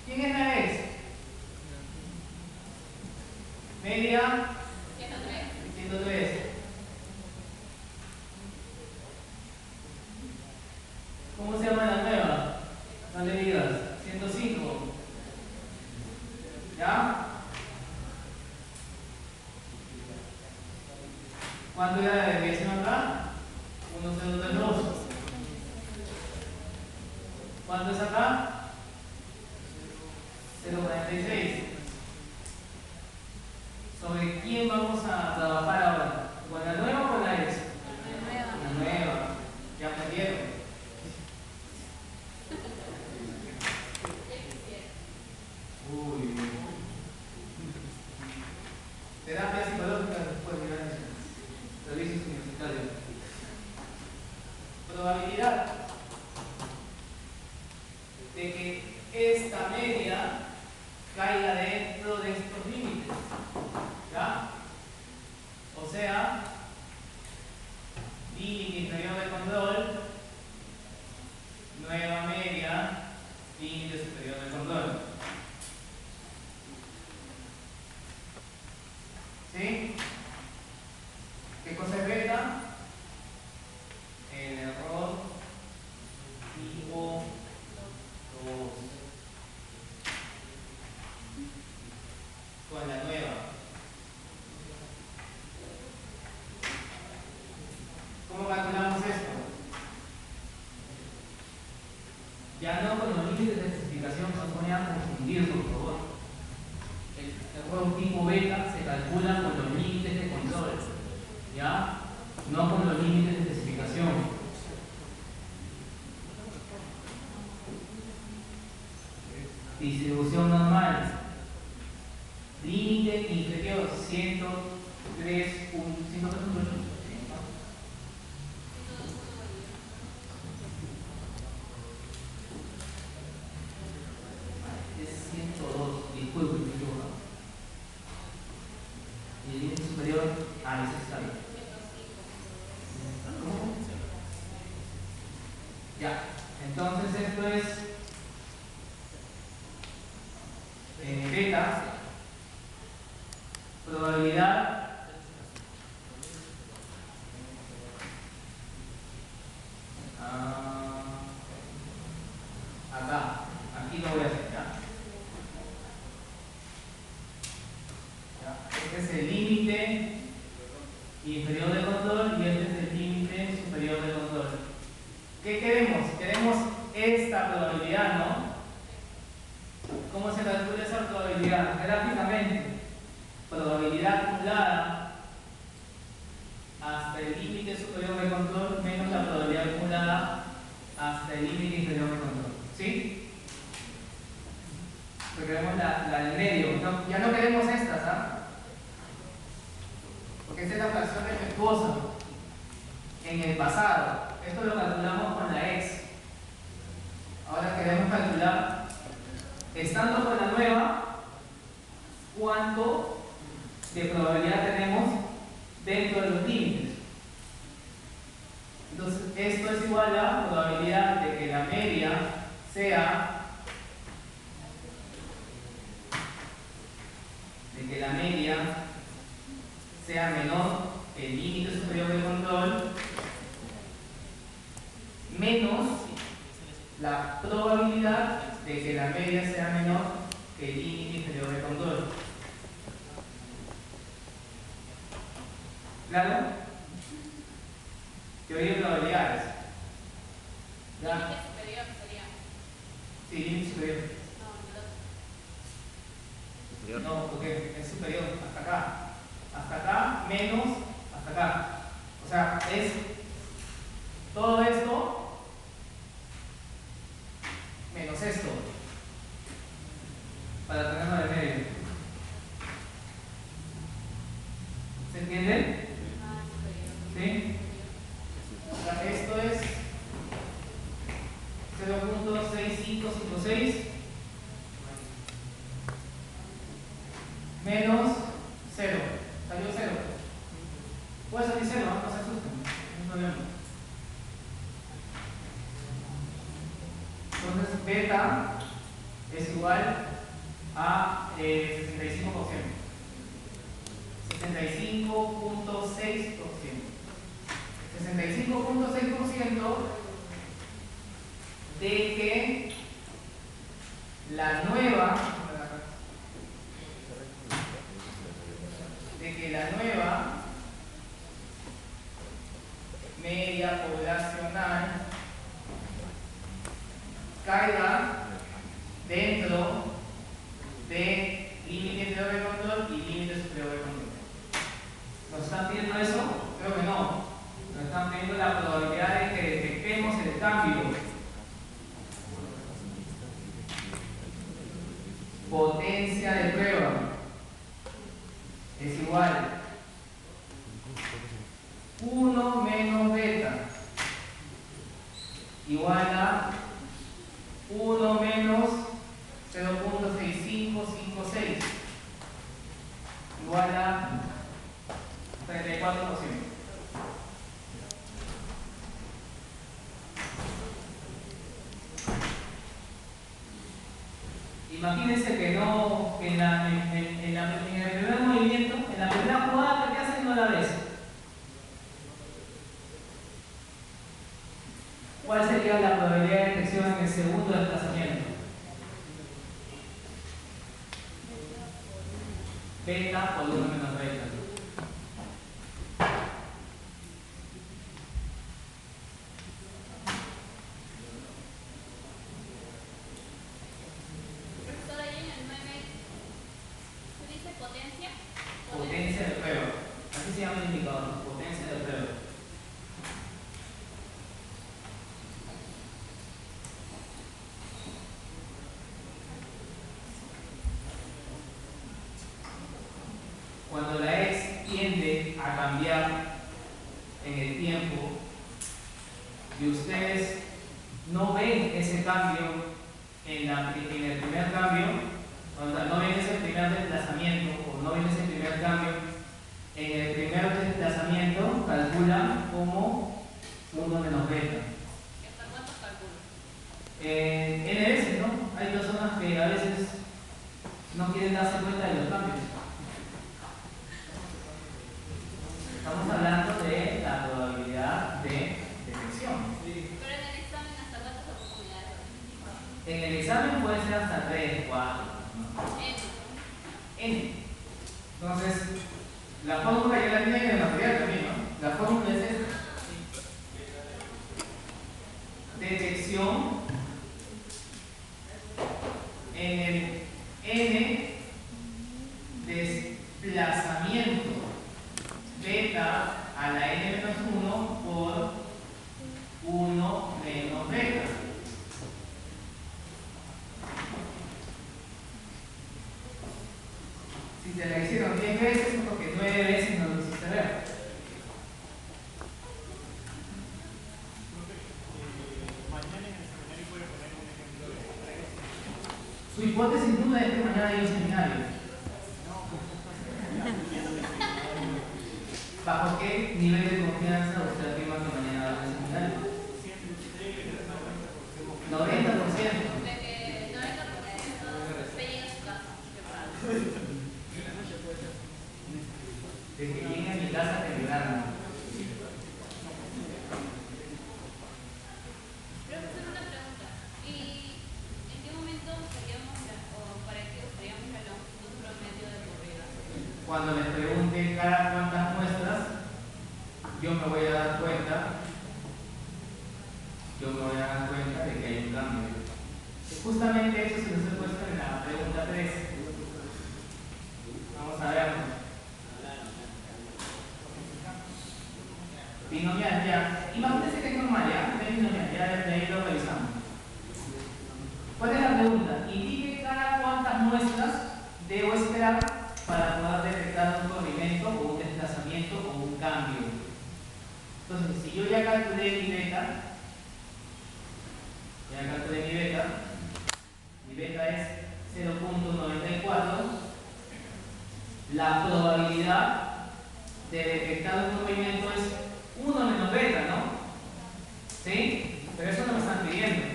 ¿Quién es la X? Media 103. ¿Cómo se llama la nueva? No le digas. 105. ¿Ya? ¿Cuánto era la desviación acá? 1.032. ¿Cuánto es acá? 0.46. ¿Sobre quién vamos a trabajar ahora? ¿Con la nueva o con la X? La nueva. Ya aprendieron. Uy. ¿Sí? ¿Qué cosa es beta? El error tipo 2 con la nueva. ¿Cómo calculamos esto? Ya no con los límites de especificación, no se ponen a confundir, por favor. El error tipo beta se calcula con los límites de control, ¿ya? No con los límites de especificación. Distribución normal. Límite inferior 103. Es 102, disculpe, me equivoco. Y el límite superior, ese está bien. ¿Cómo? Ya, entonces esto es beta, probabilidad acá, aquí lo voy a hacer, ¿ya? Este es el límite inferior de control y este es el límite superior de control. ¿Qué queremos? Queremos esta probabilidad, ¿no? ¿Cómo se calcula esa probabilidad? Gráficamente, probabilidad acumulada hasta el límite superior de control menos la probabilidad acumulada hasta el límite inferior de control. ¿Sí? Porque queremos la del medio. No, ya no queremos estas, ¿ah? Porque esta es la fracción defectuosa en el pasado. Esto lo calculamos con la x. Ahora queremos calcular, estando con la nueva, cuánto de probabilidad tenemos dentro de los límites. Entonces, esto es igual a probabilidad de que la media sea menor que el límite superior de control menos la probabilidad de que la media sea menor que el límite inferior de control. ¿Claro? Teoría de probabilidades. ¿Ya? Límite superior sería. Sí, límite superior. No, No, porque es superior hasta acá. Hasta acá menos hasta acá. O sea, es todo esto menos esto. Para tenerlo de medio. ¿Se entiende? ¿Sí? O sea, esto es 0.6556 menos 0. Salió 0. Puede salir 0, no se asusten, no hay problema. Entonces, beta es igual a 65%. 65.6%. 65.6% de que la nueva media poblacional caiga dentro de límite inferior de control y límite superior de control. ¿Nos están pidiendo eso? Creo que no. Nos están pidiendo la probabilidad de que detectemos el cambio. Potencia de prueba es igual 1 menos beta igual a 1 menos 0.6556 igual a 34%. Imagínense que no, en el primer movimiento, en la primera jugada que haces no la ves. ¿Cuál sería la probabilidad de detección en el segundo desplazamiento? Beta por 1 menos beta. Profesor, ahí en el 9, ¿se dice potencia? Potencia de prueba. Así se llama el indicador, potencia de prueba. Cuando la X tiende a cambiar en el tiempo y ustedes no ven ese cambio en el primer cambio, o sea, no ven ese primer desplazamiento o no ven ese primer cambio, en el primer desplazamiento calculan como 1 menos beta. ¿Hasta cuántos calculos? N veces, ¿no? Hay personas que a veces no quieren darse cuenta de los cambios. Estamos hablando de la probabilidad de detección. Pero en el examen, ¿hasta cuántas oportunidades? En el examen puede ser hasta 3, 4, ¿no? N. Entonces, la fórmula ya la tienen en el material también, ¿no? La fórmula es esta. Detección en el N desplazamiento beta a la N menos 1 por 1 menos beta. Si te la hicieron 10 veces es porque 9 veces no lo hiciste ver. Su hipótesis duda es que mañana hay un seminario. ¿Bajo qué nivel de confianza usted afirma que mañana va a haber un seminario? 90%. De que 90% se llega a su casa. De que llegue a mi casa a liberarme. Profesor, una pregunta. ¿Y en qué momento seríamos o para qué usaríamos la longitud promedio de corrida? Cuando les pregunte cada cuántas muestras, yo me voy a dar cuenta de que hay un cambio. Justamente eso se nos ha puesto en la pregunta 3. Vamos a verlo. Binomial, ya. Imagínense que es normal, ya. Es binomial, ya de ahí lo revisamos. ¿Cuál es la pregunta? Indique cada cuántas muestras debo esperar para poder detectar un corrimiento o un desplazamiento o un cambio. Entonces, si yo ya calculé mi beta, mi beta es 0.94, la probabilidad de detectar un corrimiento es 1 menos beta, ¿no? ¿Sí? Pero eso no me están pidiendo.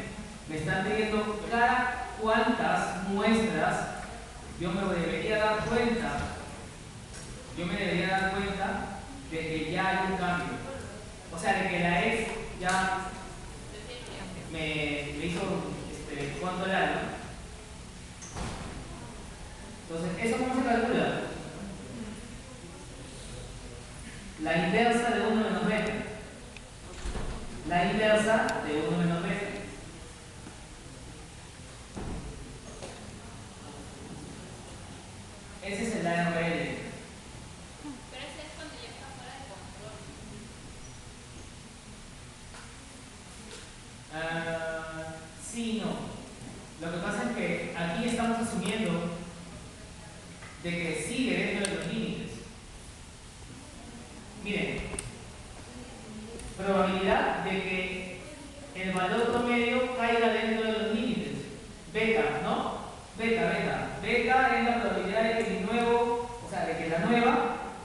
Me están pidiendo cada cuántas muestras yo me debería dar cuenta de que ya hay un cambio. O sea, de que la X ya me hizo controlar, ¿no? Entonces, ¿eso cómo se calcula? La inversa de 1 menos beta. La inversa de 1 menos beta. Ese es el ARL. Pero ese es cuando ya está fuera de control. Sí, no. Lo que pasa es que aquí estamos asumiendo de que sigue dentro de los límites. Miren, probabilidad de que el valor promedio caiga dentro de los límites. Beta, ¿no? Beta. Beta es la probabilidad de que de que la nueva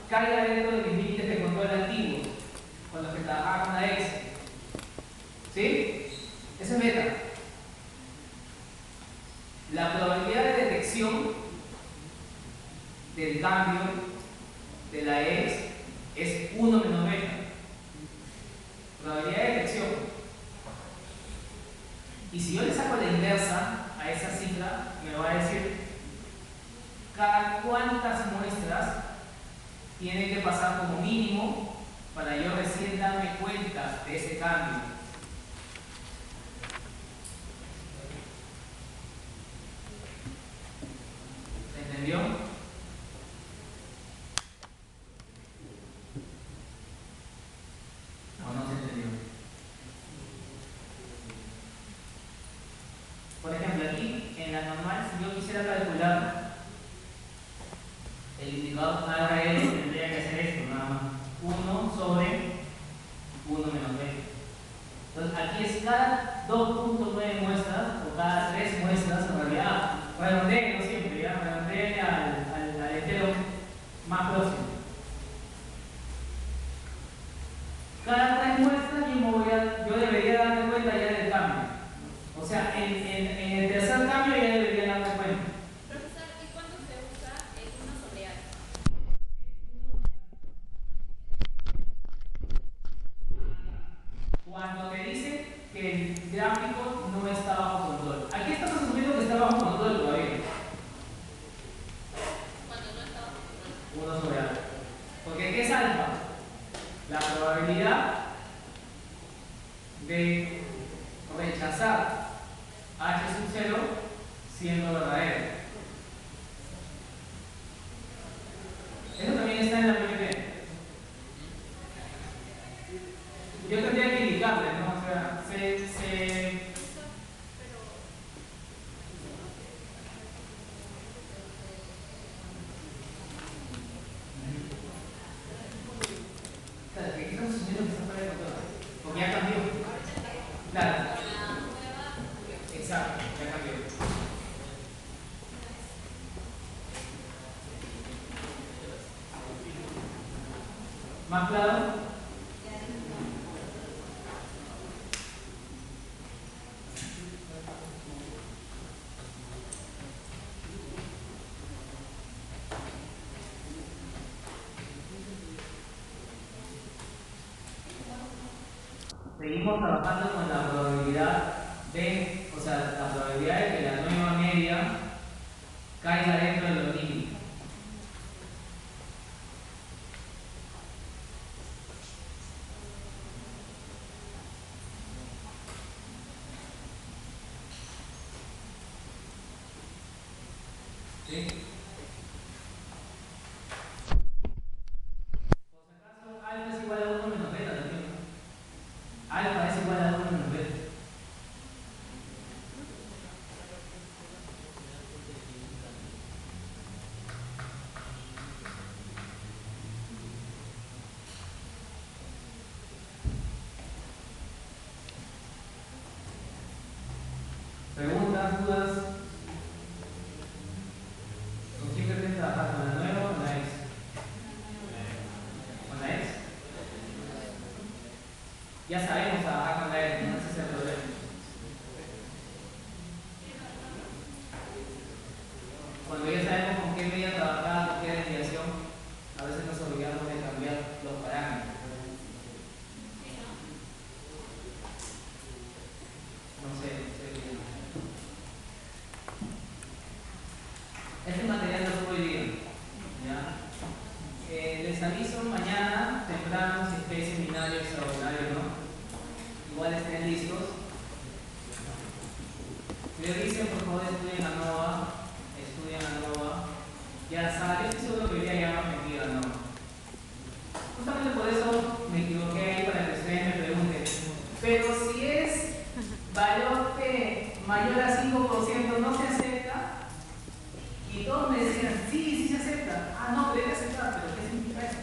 caiga dentro de los límites de control antiguo, con los que trabajaba con la X. ¿Sí? Eso es beta. La probabilidad de detección del cambio de la X es 1 menos beta. Probabilidad de detección. Y si yo le saco la inversa a esa cifra, me va a decir cada cuántas muestras tiene que pasar como mínimo para yo recién darme cuenta de ese cambio. ¿Se entendió? No se entendió. Por ejemplo, aquí en la normal, si yo quisiera calcular el indicador ARL, tendría que hacer esto, nada más. 1 sobre 1 menos b. Entonces, aquí es cada 2.9 muestras, o cada 3 muestras, en realidad, redondeo siempre, ¿ya? Redondeo al entero más próximo. Cada 3 muestras yo debería darme cuenta ya del cambio. O sea, en el tercer cambio ya debería darme cuenta. Profesor, ¿y cuándo se usa el 1 sobre A? Cuando te dice que el gráfico no está bajo control. Aquí estamos asumiendo que está bajo control todavía. Cuando no está bajo control. 1 sobre A. Porque ¿qué es alfa? La probabilidad de rechazar H sub 0 siendo verdadero. Eso también está en la PPT. Yo tendría que indicarle, ¿no? O sea, Claro, que aquí estamos asumiendo que está fuera de control. Porque ya cambió. Claro. Exacto, ya cambió. ¿Más claro? Seguimos trabajando con la probabilidad o sea, la probabilidad de que la nueva media caiga dentro de los límites. ¿Sí? Por si acaso, alfa es igual a 1 menos beta también, ¿no? Alfa es igual a 1 menos beta. Preguntas, dudas. ¿Con quién pretenden trabajar? ¿Con la nueva o con la ex? ¿Con la ex? Ya sabemos trabajar con la ex, no ese es el problema. Cuando ya sabemos con qué media trabajar, con qué desviación, a veces nos olvidamos de cambiar los parámetros. No sé bien. Este material lo subo hoy día. ¿Ya? Les aviso mañana, temprano, si es seminario extraordinario o no. Igual estén listos. Si les dicen, por favor, estudien a Nova. Ya saben, yo estoy seguro que hoy día ya van metido a Nova. Justamente por eso me equivoqué ahí para que ustedes me pregunten. Pero si es valor P mayor a 5%, no se acepta. Y todos me decían, sí se acepta. Ah, no, pero hay que aceptar, pero ¿qué significa eso?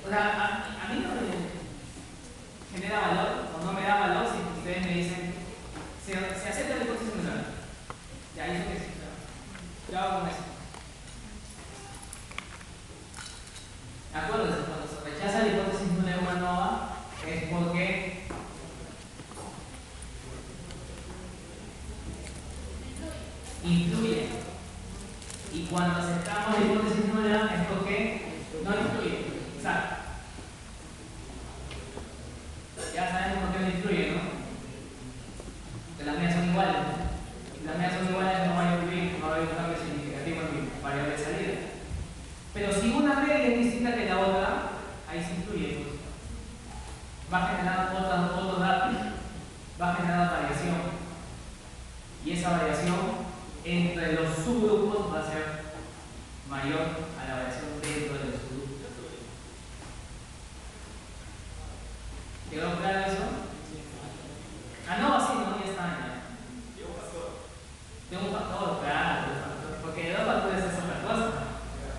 O sea, a mí no me genera valor o no me da valor si ustedes me dicen, se acepta la hipótesis nueva. Ya, eso que sí, ¿qué hago con eso? Acuérdense, cuando se rechaza la hipótesis nueva nova es porque influye. Y cuando aceptamos la hipótesis nula es porque no influye. Exacto. Ya sabemos por qué no influye, ¿no? Que las mías son iguales. Si las mías son iguales no va a influir, no va a haber un cambio significativo en mi variable de salida. Pero si una media es distinta que la otra, ahí sí influye. Pues. Va generando otros datos, va generando variación. Y esa variación entre los subgrupos va a ser mayor a la variación dentro de los subgrupos. ¿Quedó claro eso? Ah, no, así no, ya está. De un factor, claro, de un factor. Porque de dos factores es otra cosa.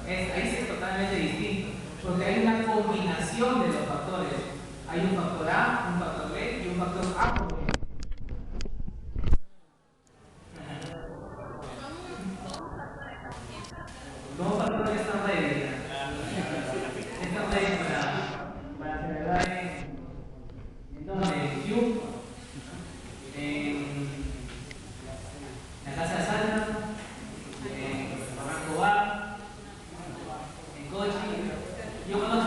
Ahí sí es totalmente distinto. Porque hay una combinación de los factores. Hay un factor A, un factor B y un factor A por B. Dos factores están ready. Están ready para celebrar en Q, en la casa de Salta, en Barranco Bar, en Cochi. Yo conozco